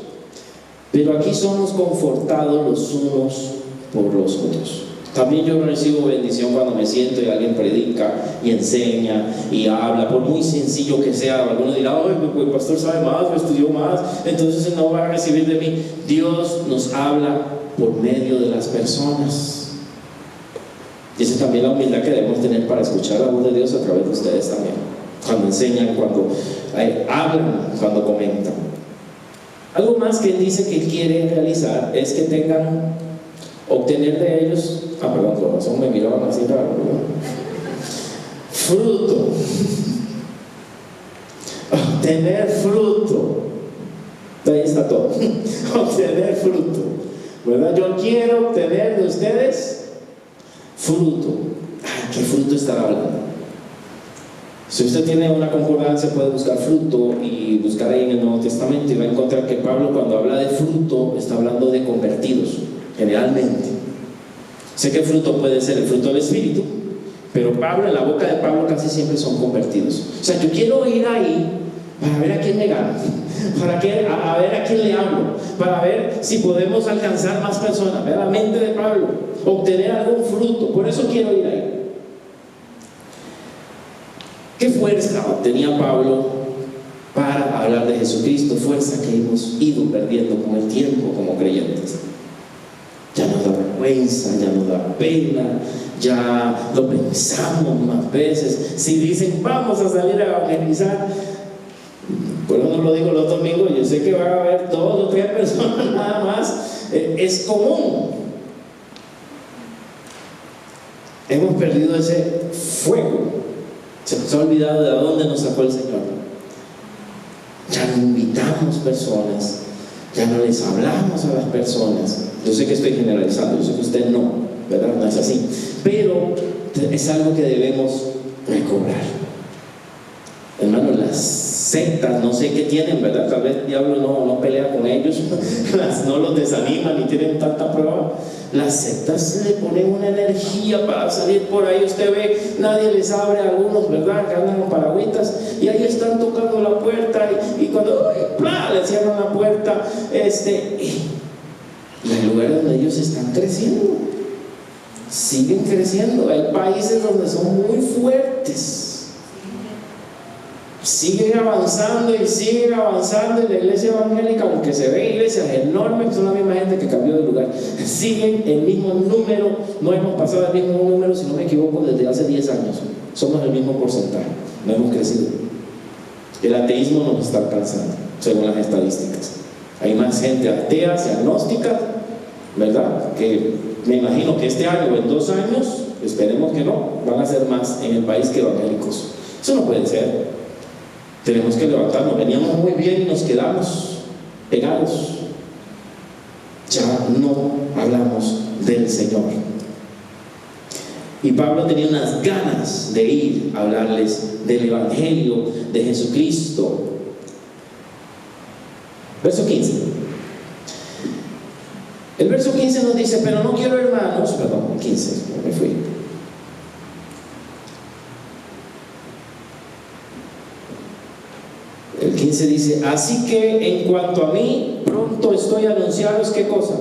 Pero aquí somos confortados los unos por los otros. También yo recibo bendición cuando me siento y alguien predica y enseña y habla, por muy sencillo que sea. Algunos dirán, el pastor sabe más, o estudió más, entonces no va a recibir de mí. Dios nos habla por medio de las personas. Y esa es también la humildad que debemos tener para escuchar la voz de Dios a través de ustedes también, cuando enseñan, cuando hablan, cuando comentan. Algo más que él dice que quiere realizar es que tengan, obtener de ellos, perdón, con razón me miraban así raro, ¿verdad? Fruto. Obtener fruto. Ahí está todo. Obtener fruto, ¿verdad? Yo quiero obtener de ustedes fruto. ¿Qué fruto está hablando? Si usted tiene una concordancia, puede buscar fruto y buscar ahí en el Nuevo Testamento y va a encontrar que Pablo, cuando habla de fruto, está hablando de convertidos, generalmente. Sé que el fruto puede ser el fruto del Espíritu, pero Pablo, en la boca de Pablo casi siempre son convertidos. O sea, yo quiero ir ahí para ver a quién me gano, a ver a quién le hablo, para ver si podemos alcanzar más personas. Ver la mente de Pablo, obtener algún fruto. Por eso quiero ir ahí. ¿Qué fuerza tenía Pablo para hablar de Jesucristo? Fuerza que hemos ido perdiendo con el tiempo como creyentes. Ya nos da vergüenza, ya nos da pena, ya lo pensamos más veces. Si dicen vamos a salir a evangelizar, por eso no lo digo los domingos, yo sé que van a haber 2 o 3 personas nada más. Es común. Hemos perdido ese fuego. Se nos ha olvidado de dónde nos sacó el Señor. Ya no invitamos personas, ya no les hablamos a las personas. Yo sé que estoy generalizando, yo sé que usted no, ¿verdad? No es así, pero es algo que debemos recobrar. Hermanos, las sectas, no sé qué tienen, ¿verdad? Tal vez el diablo no pelea con ellos, no los desanima ni tienen tanta prueba. Las sectas le ponen una energía para salir por ahí. Usted ve, nadie les abre a algunos, ¿verdad? Que andan con paragüitas y ahí están tocando la puerta y cuando ¡plá!, le cierran la puerta. Y hay lugares donde ellos están creciendo, siguen creciendo. Hay países donde son muy fuertes, siguen avanzando y siguen avanzando. Y la iglesia evangélica, aunque se ve iglesias enormes, son la misma gente que cambió de lugar, siguen el mismo número. No hemos pasado el mismo número, si no me equivoco, desde hace 10 años. Somos el mismo porcentaje, no hemos crecido. El ateísmo nos está alcanzando, según las estadísticas. Hay más gente atea y agnóstica, ¿verdad? Que me imagino que este año o en 2 años, esperemos que no, van a ser más en el país que evangélicos. Eso no puede ser. Tenemos que levantarnos. Veníamos muy bien y nos quedamos pegados. Ya no hablamos del Señor. Y Pablo tenía unas ganas de ir a hablarles del Evangelio de Jesucristo. Verso 15. El verso 15 nos dice: pero no quiero, hermanos, perdón, 15, me fui. El 15 dice: así que en cuanto a mí, pronto estoy a anunciaros, ¿qué cosa?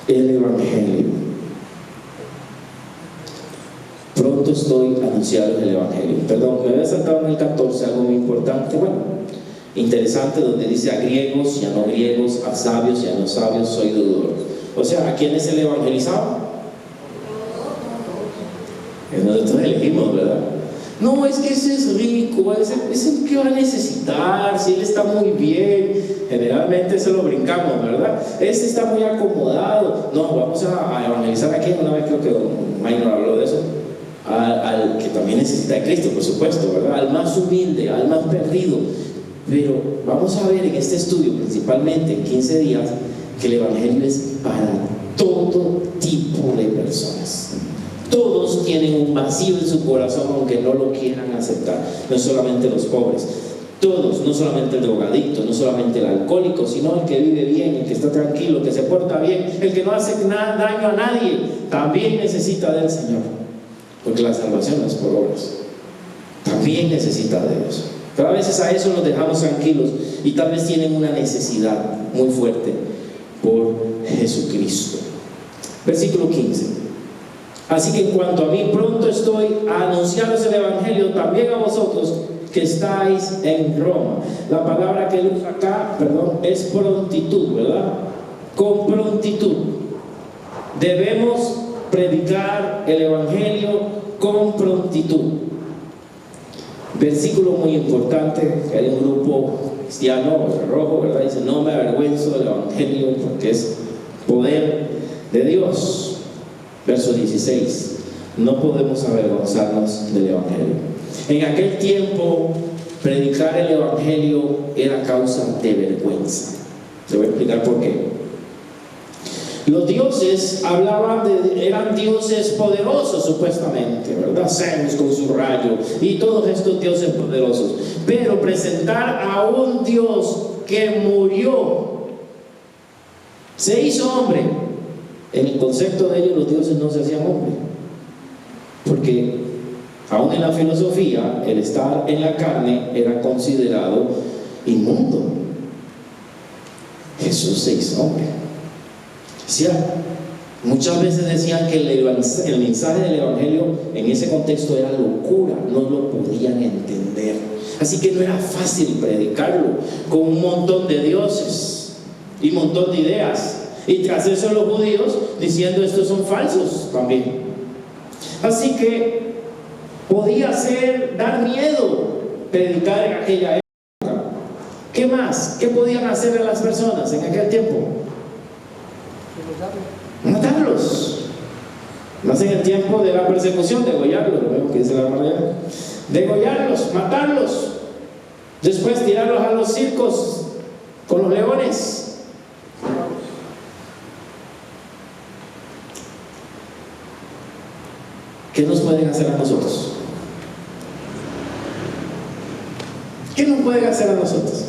El Evangelio. Pronto estoy a anunciaros el Evangelio. Perdón, me había saltado en el 14 algo muy importante, interesante, donde dice: a griegos y a no griegos, a sabios y a no sabios, soy deudor. O sea, ¿a quién es el evangelizado? Nosotros elegimos, ¿verdad? No, es que ese es rico, ese que va a necesitar, si él está muy bien. Generalmente se lo brincamos, ¿verdad? Este está muy acomodado. No, vamos a evangelizar a quién. Una vez creo que Maynor habló de eso. Al que también necesita de Cristo, por supuesto, ¿verdad? Al más humilde, al más perdido. Pero vamos a ver en este estudio, principalmente en 15 días, que el Evangelio es para todo tipo de personas. Todos tienen un vacío en su corazón, aunque no lo quieran aceptar. No solamente los pobres, todos, no solamente el drogadicto, no solamente el alcohólico, sino el que vive bien, el que está tranquilo, el que se porta bien, el que no hace daño a nadie, también necesita del Señor. Porque la salvación no es por obras, también necesita de Dios. Pero a veces a eso nos dejamos tranquilos y tal vez tienen una necesidad muy fuerte por Jesucristo. Versículo 15. Así que en cuanto a mí, pronto estoy a anunciaros el Evangelio también a vosotros, que estáis en Roma. La palabra que él usa acá, es prontitud, ¿verdad? Con prontitud. Debemos predicar el Evangelio con prontitud. Versículo muy importante, que hay un grupo cristiano rojo, ¿verdad? Dice: no me avergüenzo del Evangelio porque es poder de Dios. Verso 16: no podemos avergonzarnos del Evangelio. En aquel tiempo, predicar el Evangelio era causa de vergüenza. Se voy a explicar por qué. Los dioses eran dioses poderosos supuestamente, ¿verdad? Zeus con su rayo y todos estos dioses poderosos. Pero presentar a un Dios que murió, se hizo hombre, en el concepto de ellos los dioses no se hacían hombre. Porque aún en la filosofía, el estar en la carne era considerado inmundo. Jesús se hizo hombre. Muchas veces decían que el mensaje del Evangelio en ese contexto era locura, no lo podían entender. Así que no era fácil predicarlo con un montón de dioses y un montón de ideas. Y tras eso los judíos diciendo: estos son falsos también. Así que podía dar miedo predicar en aquella época. ¿Qué más? ¿Qué podían hacer a las personas en aquel tiempo? Matarlos. Más en el tiempo de la persecución, degollarlos, ¿no? Que dice la hermana, degollarlos, matarlos, después tirarlos a los circos con los leones. ¿Qué nos pueden hacer a nosotros? ¿Qué nos pueden hacer a nosotros?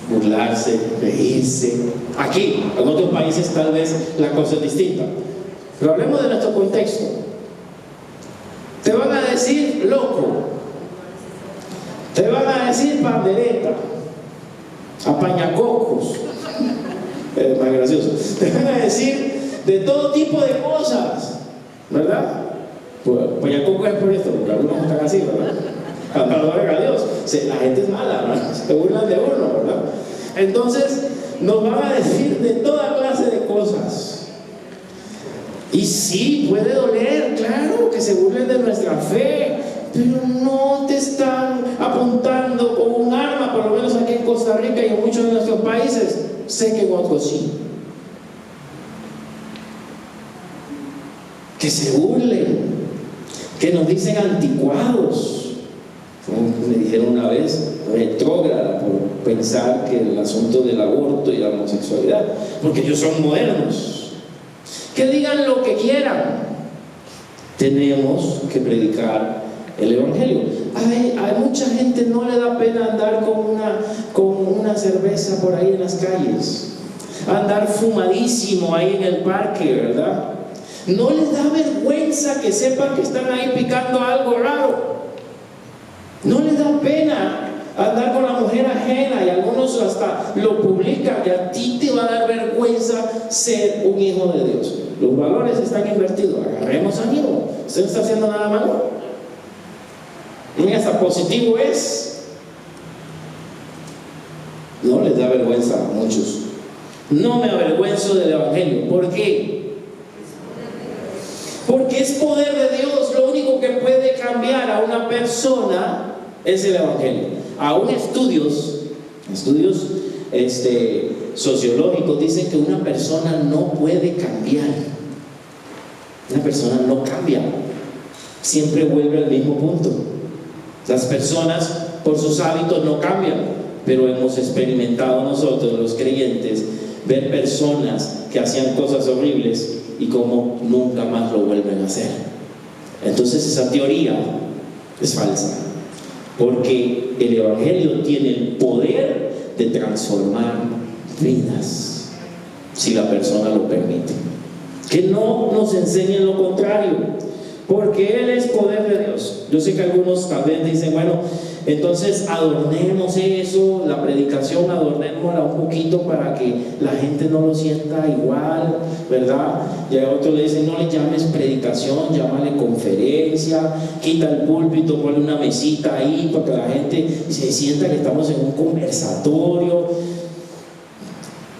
Burlarse, reírse. Aquí, en otros países tal vez la cosa es distinta, pero hablemos de nuestro contexto. Te van a decir loco, te van a decir pandereta, apañacocos, es más gracioso. Te van a decir de todo tipo de cosas, ¿verdad? Pues apañacoco es por esto, porque algunos están así, ¿verdad? A Dios, la gente es mala, ¿verdad? Se burlan de uno, ¿verdad? Entonces nos van a decir de toda clase de cosas. Y sí, puede doler, claro, que se burlen de nuestra fe, pero no te están apuntando con un arma, por lo menos aquí en Costa Rica y en muchos de nuestros países. Sé que en otros sí. Que se burlen, que nos dicen anticuados. Me dijeron una vez, retrógrada, por pensar que el asunto del aborto y la homosexualidad, porque ellos son modernos. Que digan lo que quieran, tenemos que predicar el Evangelio. A mucha gente no le da pena andar con una cerveza por ahí en las calles, andar fumadísimo ahí en el parque, ¿verdad? No les da vergüenza que sepan que están ahí picando algo raro. No les da pena andar con la mujer ajena, y algunos hasta lo publican, y a ti te va a dar vergüenza ser un hijo de Dios. Los valores están invertidos. Agarremos amigo, usted no está haciendo nada malo, y hasta positivo es. No les da vergüenza a muchos. No me avergüenzo del Evangelio. ¿Por qué? Porque es poder de Dios. Lo único que puede cambiar a una persona es el Evangelio. Aún estudios sociológicos dicen que una persona no puede cambiar. Una persona no cambia, siempre vuelve al mismo punto. Las personas por sus hábitos no cambian, pero hemos experimentado nosotros, los creyentes, ver personas que hacían cosas horribles y como nunca más lo vuelven a hacer. Entonces esa teoría es falsa, porque el Evangelio tiene el poder de transformar vidas, si la persona lo permite. Que no nos enseñen lo contrario, porque Él es poder de Dios. Yo sé que algunos tal vez dicen, bueno, Entonces adornemos eso, la predicación adornémosla un poquito para que la gente no lo sienta igual, ¿verdad? Y a otros le dicen, no le llames predicación, llámale conferencia, quita el púlpito, ponle una mesita ahí para que la gente se sienta que estamos en un conversatorio.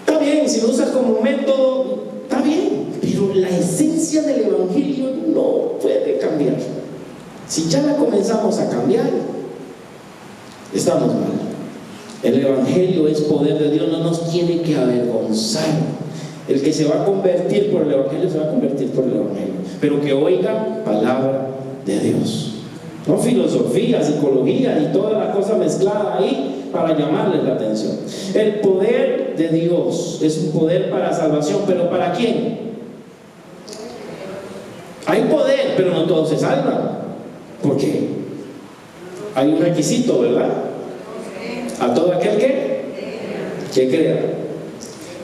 Está bien, si lo usas como método, está bien, pero la esencia del evangelio no puede cambiar. Si ya la comenzamos a cambiar, estamos mal. El evangelio es poder de Dios, no nos tiene que avergonzar. El que se va a convertir por el evangelio se va a convertir por el evangelio, pero que oiga palabra de Dios, no filosofía, psicología y toda la cosa mezclada ahí para llamarles la atención. El poder de Dios es un poder para salvación, pero ¿para quién? Hay poder, pero no todos se salvan. ¿Por qué? Hay un requisito, ¿verdad? A todo aquel que crea.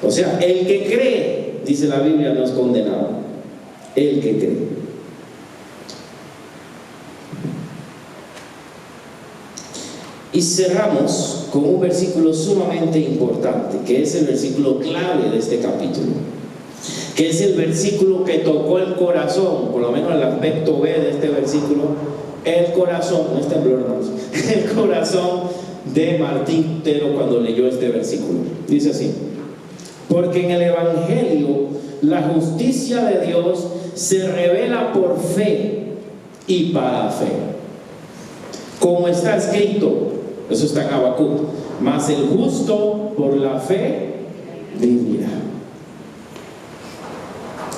O sea, el que cree, dice la Biblia, no es condenado. El que cree. Y cerramos con un versículo sumamente importante, que es el versículo clave de este capítulo, que es el versículo que tocó el corazón, por lo menos el aspecto B de este versículo, el corazón, no está en blur, el corazón de Martín Lutero cuando leyó este versículo. Dice así: porque en el evangelio la justicia de Dios se revela por fe y para fe, como está escrito, eso está en Habacuc, mas el justo por la fe vivirá.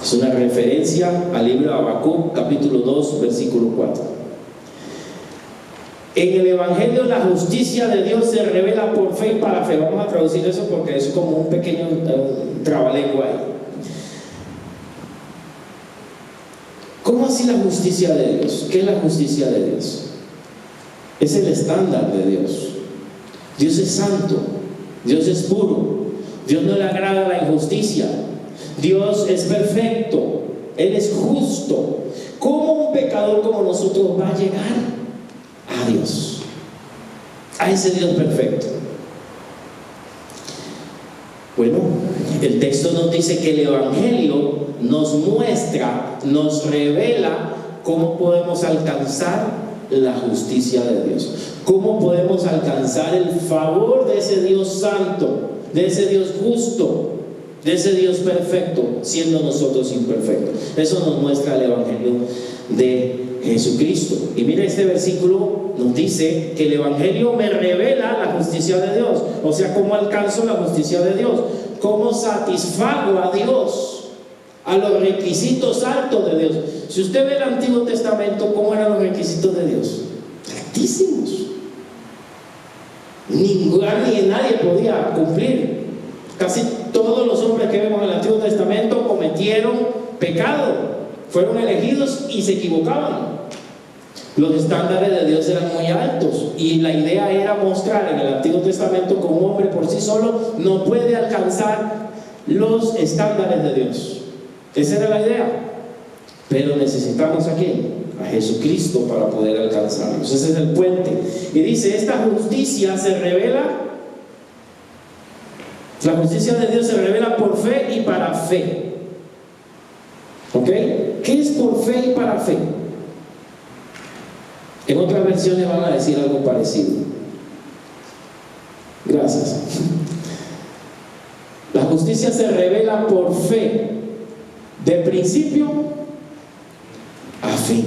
Es una referencia al libro de Habacuc, capítulo 2, versículo 4. En el evangelio la justicia de Dios se revela por fe y para fe. Vamos a traducir eso porque es como un pequeño trabalengua ahí. ¿Cómo así la justicia de Dios? ¿Qué es la justicia de Dios? Es el estándar de Dios. Dios es santo, Dios es puro, Dios no le agrada la injusticia, Dios es perfecto, Él es justo. ¿Cómo un pecador como nosotros va a llegar a Dios, a ese Dios perfecto? Bueno, el texto nos dice que el evangelio nos muestra, nos revela cómo podemos alcanzar la justicia de Dios, cómo podemos alcanzar el favor de ese Dios santo, de ese Dios justo, de ese Dios perfecto, siendo nosotros imperfectos. Eso nos muestra el evangelio de Jesucristo. Y mira, este versículo nos dice que el evangelio me revela la justicia de Dios. O sea, cómo alcanzo la justicia de Dios, cómo satisfago a Dios, a los requisitos altos de Dios. Si usted ve el Antiguo Testamento, ¿cómo eran los requisitos de Dios? Altísimos. Nadie podía cumplir. Casi todos los hombres que vemos en el Antiguo Testamento cometieron pecado, fueron elegidos y se equivocaban. Los estándares de Dios eran muy altos y la idea era mostrar en el Antiguo Testamento que un hombre por sí solo no puede alcanzar los estándares de Dios. Esa era la idea. Pero necesitamos ¿a quién? A Jesucristo para poder alcanzarlos. Ese es el puente. Y dice, esta justicia se revela, la justicia de Dios se revela por fe y para fe. ¿Ok? ¿Qué es por fe y para fe? En otras versiones van a decir algo parecido. Gracias. La justicia se revela por fe, de principio a fin.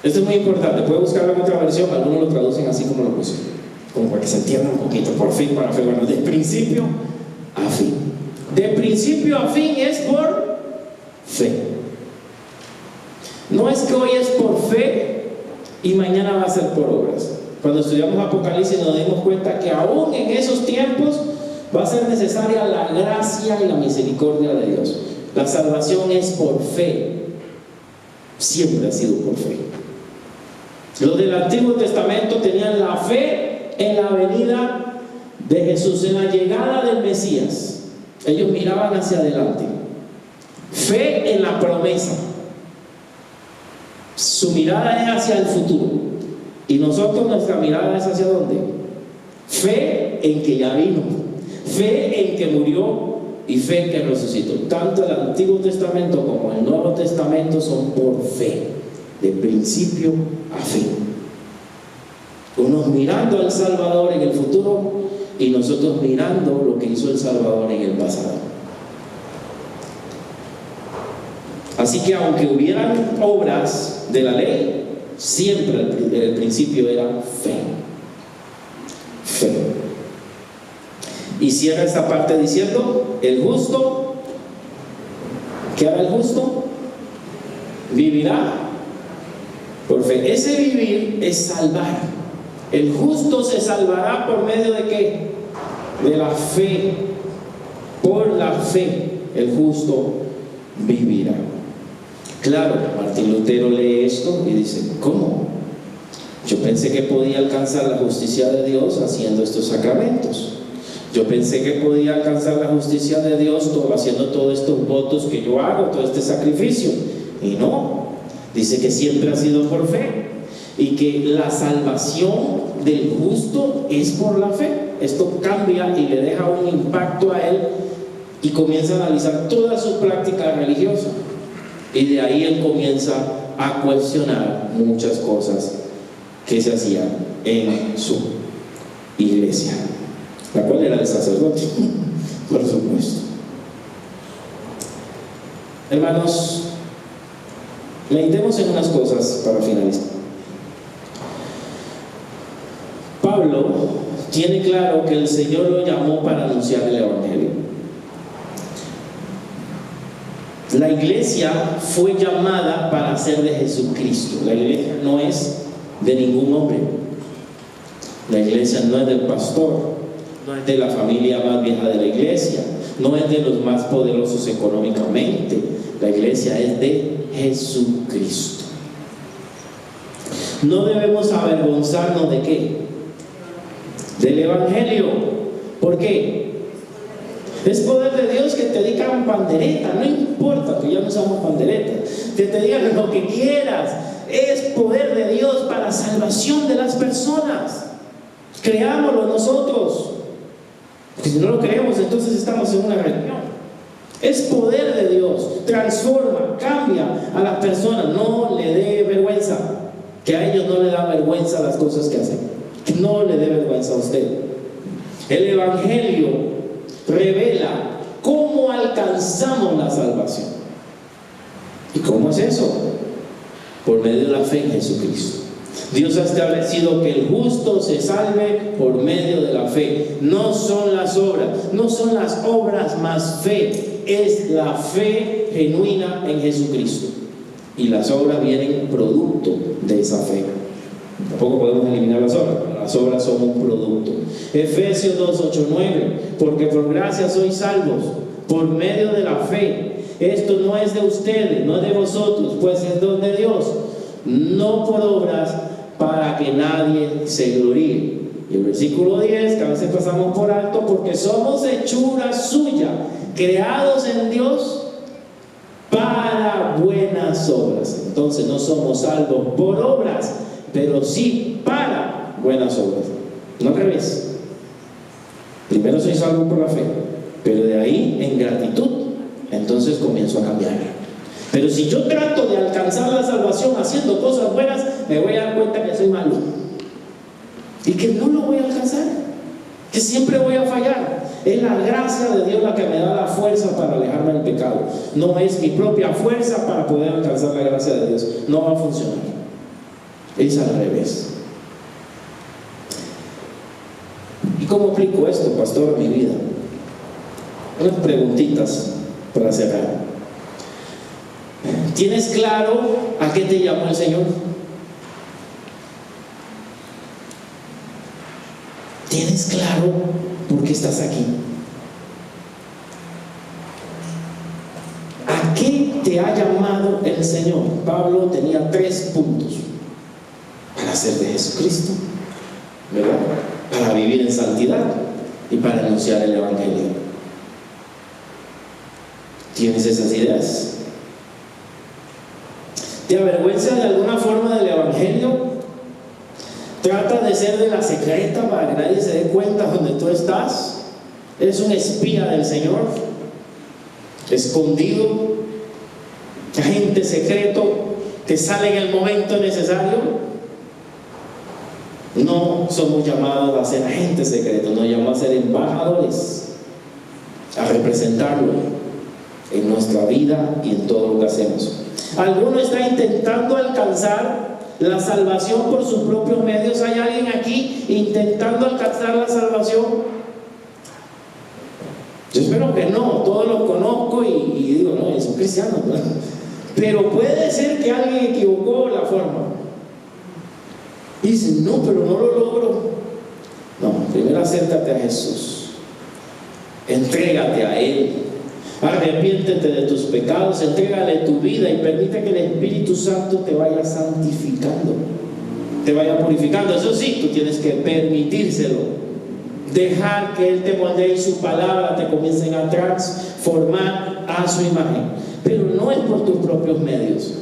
Esto es muy importante. Puede buscarlo en otra versión, algunos lo traducen así como lo puse, como para que se entienda un poquito. Por fin para fe. Bueno, de principio a fin. De principio a fin es por fe. No es que hoy es por fe y mañana va a ser por obras. Cuando estudiamos Apocalipsis nos dimos cuenta que aún en esos tiempos va a ser necesaria la gracia y la misericordia de Dios. La salvación es por fe. Siempre ha sido por fe. Los del Antiguo Testamento tenían la fe en la venida de Jesús, en la llegada del Mesías. Ellos miraban hacia adelante. Fe en la promesa. Su mirada es hacia el futuro. Y nosotros, nuestra mirada es hacia ¿dónde? Fe en que ya vino, fe en que murió y fe en que resucitó. Tanto el Antiguo Testamento como el Nuevo Testamento son por fe, de principio a fin. Unos mirando al Salvador en el futuro y nosotros mirando lo que hizo el Salvador en el pasado. Así que aunque hubieran obras de la ley, siempre el principio era fe. Fe. Y cierra esta parte diciendo: el justo, ¿qué hará el justo? Vivirá por fe. Ese vivir es salvar. El justo se salvará por medio de ¿qué? De la fe. Por la fe el justo vivirá. Claro, Martín Lutero lee esto y dice: ¿cómo? Yo pensé que podía alcanzar la justicia de Dios haciendo estos sacramentos. Yo pensé que podía alcanzar la justicia de Dios haciendo todos estos votos que yo hago, todo este sacrificio. Y no, dice que siempre ha sido por fe y que la salvación del justo es por la fe. Esto cambia y le deja un impacto a él y comienza a analizar toda su práctica religiosa. Y de ahí él comienza a cuestionar muchas cosas que se hacían en su iglesia, la cual era el sacerdote, por supuesto. Hermanos, meditemos en unas cosas para finalizar. Pablo tiene claro que el Señor lo llamó para anunciar el Evangelio. La iglesia fue llamada para ser de Jesucristo. La iglesia no es de ningún hombre. La iglesia no es del pastor, no es de la familia más vieja de la iglesia, no es de los más poderosos económicamente. La iglesia es de Jesucristo. No debemos avergonzarnos ¿de qué? Del Evangelio. ¿Por qué? Es poder de Dios que te digan pandereta, no importa que ya no usamos pandereta, que te digan lo que quieras. Es poder de Dios para salvación de las personas. Creámoslo nosotros, porque si no lo creemos entonces estamos en una religión. Es poder de Dios, transforma, cambia a las personas. No le dé vergüenza, que a ellos no le da vergüenza las cosas que hacen, que no le dé vergüenza a usted. El Evangelio revela cómo alcanzamos la salvación. ¿Y cómo es eso? Por medio de la fe en Jesucristo. Dios ha establecido que el justo se salve por medio de la fe. No son las obras, no son las obras más fe, es la fe genuina en Jesucristo. Y las obras vienen producto de esa fe. Tampoco podemos eliminar las obras son un producto. Efesios 2, 8, 9: porque por gracia sois salvos por medio de la fe. Esto no es de ustedes, no es de vosotros, pues es don de Dios, no por obras, para que nadie se gloríe. Y el versículo 10, que a veces pasamos por alto: porque somos hechura suya, creados en Dios para buenas obras. Entonces no somos salvos por obras, pero sí para buenas obras. No al revés. Primero soy salvo por la fe, pero de ahí en gratitud entonces comienzo a cambiar. Pero si yo trato de alcanzar la salvación haciendo cosas buenas, me voy a dar cuenta que soy malo y que no lo voy a alcanzar, que siempre voy a fallar. Es la gracia de Dios la que me da la fuerza para alejarme del pecado. No es mi propia fuerza para poder alcanzar la gracia de Dios. No va a funcionar. Es al revés. ¿Y cómo aplico esto, pastor, a mi vida? Unas preguntitas para cerrar. ¿Tienes claro a qué te llamó el Señor? ¿Tienes claro por qué estás aquí? ¿A qué te ha llamado el Señor? Pablo tenía 3 puntos: para ser de Jesucristo, ¿verdad?, para vivir en santidad y para anunciar el Evangelio. ¿Tienes esas ideas? ¿Te avergüenzas de alguna forma del Evangelio? ¿Trata de ser de la secreta para que nadie se dé cuenta donde tú estás? ¿Eres un espía del Señor? ¿Escondido? ¿Agente secreto que sale en el momento necesario? No somos llamados a ser agentes secretos, nos llamamos a ser embajadores, a representarlo en nuestra vida y en todo lo que hacemos. ¿Alguno está intentando alcanzar la salvación por sus propios medios? ¿Hay alguien aquí intentando alcanzar la salvación? Yo espero que no, todos los conozco y digo, no, son cristianos, ¿no? Pero puede ser que alguien equivocó la forma. Y dice, no, pero no lo logro. No, primero acércate a Jesús. Entrégate a Él. Arrepiéntete de tus pecados, entrégale tu vida y permite que el Espíritu Santo te vaya santificando, te vaya purificando. Eso sí, tú tienes que permitírselo. Dejar que Él te moldee y su palabra te comiencen a transformar a su imagen. Pero no es por tus propios medios.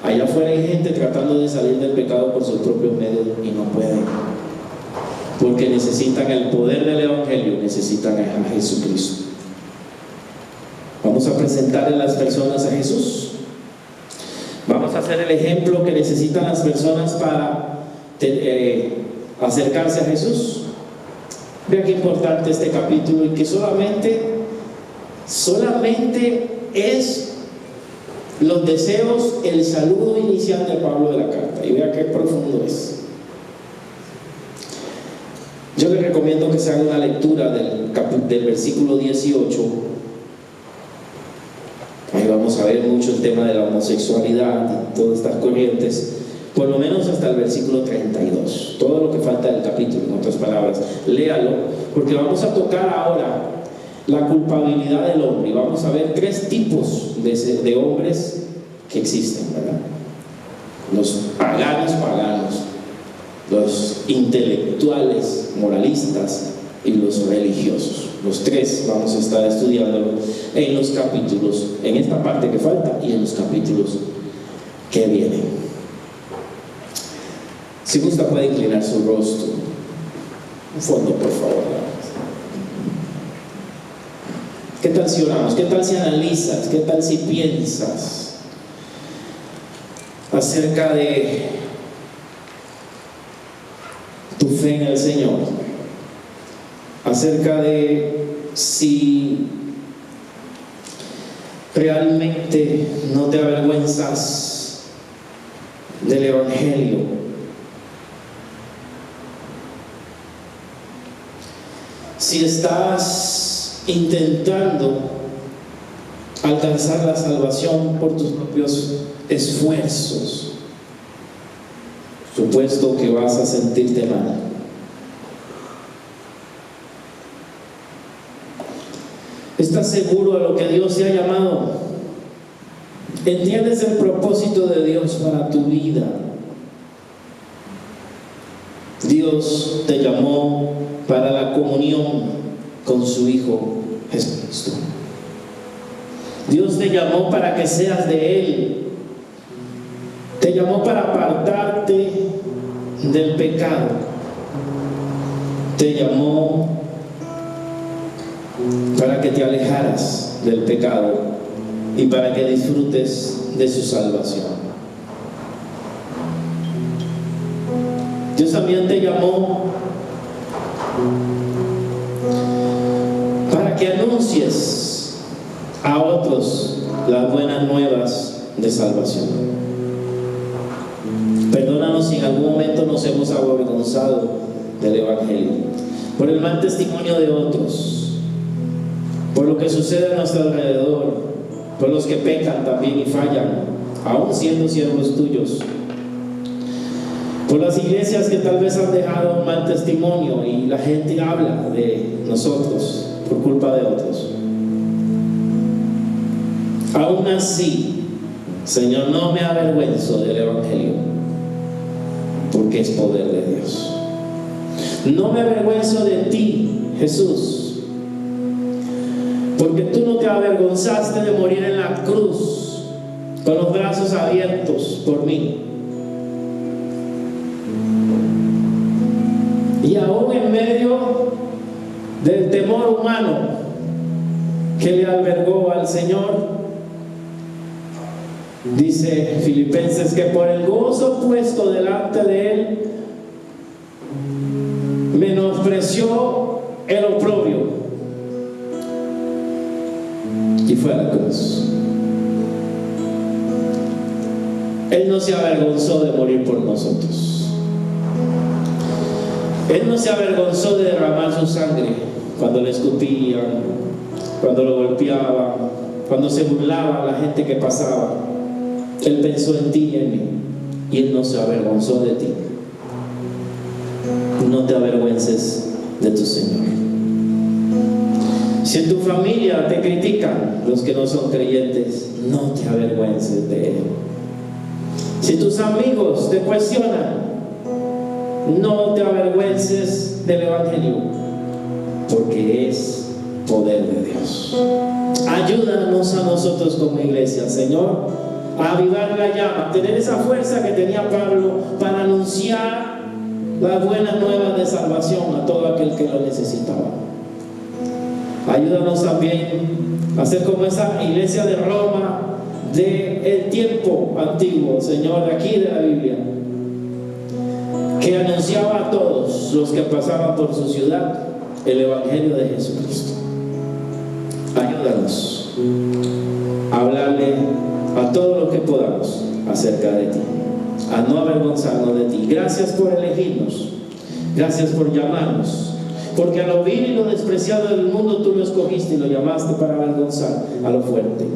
Allá afuera hay gente tratando de salir del pecado por sus propios medios y no pueden. Porque necesitan el poder del Evangelio, necesitan a Jesucristo. Vamos a presentarle a las personas a Jesús. Vamos a hacer el ejemplo que necesitan las personas para acercarse a Jesús. Vean qué importante este capítulo y que solamente es los deseos, el saludo inicial de Pablo de la carta. Y vea qué profundo es. Yo les recomiendo que se haga una lectura del versículo 18. Ahí vamos a ver mucho el tema de la homosexualidad y todas estas corrientes, por lo menos hasta el versículo 32. Todo lo que falta del capítulo, en otras palabras, léalo, porque vamos a tocar ahora la culpabilidad del hombre y vamos a ver 3 tipos de hombres que existen, ¿verdad? Los paganos, los intelectuales, moralistas y los religiosos. Los 3 vamos a estar estudiándolo en los capítulos, en esta parte que falta y en los capítulos que vienen. Si gusta puede inclinar su rostro. Un fondo, por favor. ¿Qué tal si oramos? ¿Qué tal si analizas? ¿Qué tal si piensas acerca de tu fe en el Señor? Acerca de si realmente no te avergüenzas del Evangelio. Si estás intentando alcanzar la salvación por tus propios esfuerzos, supuesto que vas a sentirte mal. ¿Estás seguro de lo que Dios te ha llamado? ¿Entiendes el propósito de Dios para tu vida? Dios te llamó para la comunión con su Hijo Jesucristo. Dios te llamó para que seas de Él. Te llamó para apartarte del pecado. Te llamó para que te alejaras del pecado y para que disfrutes de su salvación. Dios también te llamó para que anuncies a otros las buenas nuevas de salvación. Perdónanos si en algún momento nos hemos avergonzado del Evangelio, por el mal testimonio de otros, por lo que sucede a nuestro alrededor, por los que pecan también y fallan, aún siendo siervos tuyos, por las iglesias que tal vez han dejado un mal testimonio y la gente habla de nosotros por culpa de otros. Aún así, Señor, no me avergüenzo del Evangelio, porque es poder de Dios. No me avergüenzo de ti, Jesús, porque tú no te avergonzaste de morir en la cruz con los brazos abiertos por mí. Y aún en medio del temor humano que le albergó al Señor, dice Filipenses que por el gozo puesto delante de él, menospreció el oprobio y fue a la cruz. Él no se avergonzó de morir por nosotros. Él no se avergonzó de derramar su sangre cuando le escupían, cuando lo golpeaban, cuando se burlaba la gente que pasaba. Él pensó en ti y en mí, y Él no se avergonzó de ti. No te avergüences de tu Señor. Si en tu familia te critican los que no son creyentes, no te avergüences de Él. Si tus amigos te cuestionan, no te avergüences del Evangelio, porque es poder de Dios. Ayúdanos a nosotros como iglesia, Señor, a avivar la llama, tener esa fuerza que tenía Pablo para anunciar las buenas nuevas de salvación a todo aquel que lo necesitaba. Ayúdanos también a ser como esa iglesia de Roma del tiempo antiguo, Señor, de aquí de la Biblia, que anunciaba a todos los que pasaban por su ciudad el Evangelio de Jesucristo. Ayúdanos a hablarle a todo lo que podamos acerca de ti, a no avergonzarnos de ti. Gracias por elegirnos, gracias por llamarnos, porque a lo vil y lo despreciado del mundo tú lo escogiste y lo llamaste para avergonzar a lo fuerte.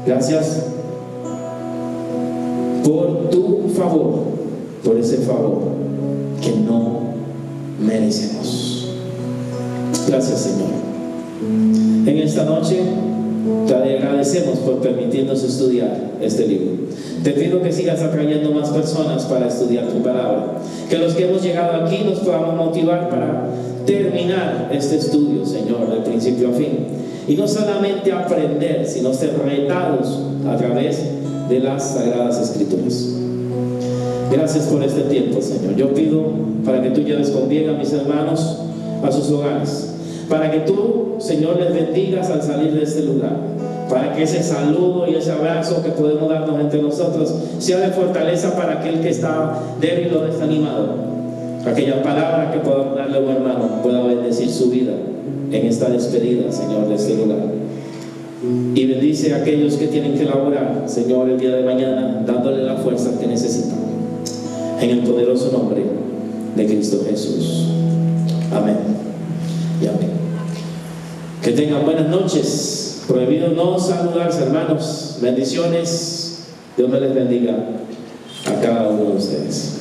Gracias por tu favor, por ese favor que no merecemos. Gracias, Señor. En esta noche te agradecemos por permitirnos estudiar este libro. Te pido que sigas atrayendo más personas para estudiar tu palabra, que los que hemos llegado aquí nos podamos motivar para terminar este estudio, Señor, de principio a fin, y no solamente aprender, sino ser retados a través de las Sagradas Escrituras. Gracias por este tiempo, Señor. Yo pido para que tú lleves con bien a mis hermanos a sus hogares, para que tú, Señor, les bendigas al salir de este lugar, para que ese saludo y ese abrazo que podemos darnos entre nosotros sea de fortaleza para aquel que está débil o desanimado. Aquella palabra que podamos darle a un hermano pueda bendecir su vida en esta despedida, Señor, de este lugar. Y bendice a aquellos que tienen que laborar, Señor, el día de mañana, dándole la fuerza que necesitan. En el poderoso nombre de Cristo Jesús. Amén y amén. Que tengan buenas noches. Prohibido no saludarse, hermanos. Bendiciones. Dios me les bendiga a cada uno de ustedes.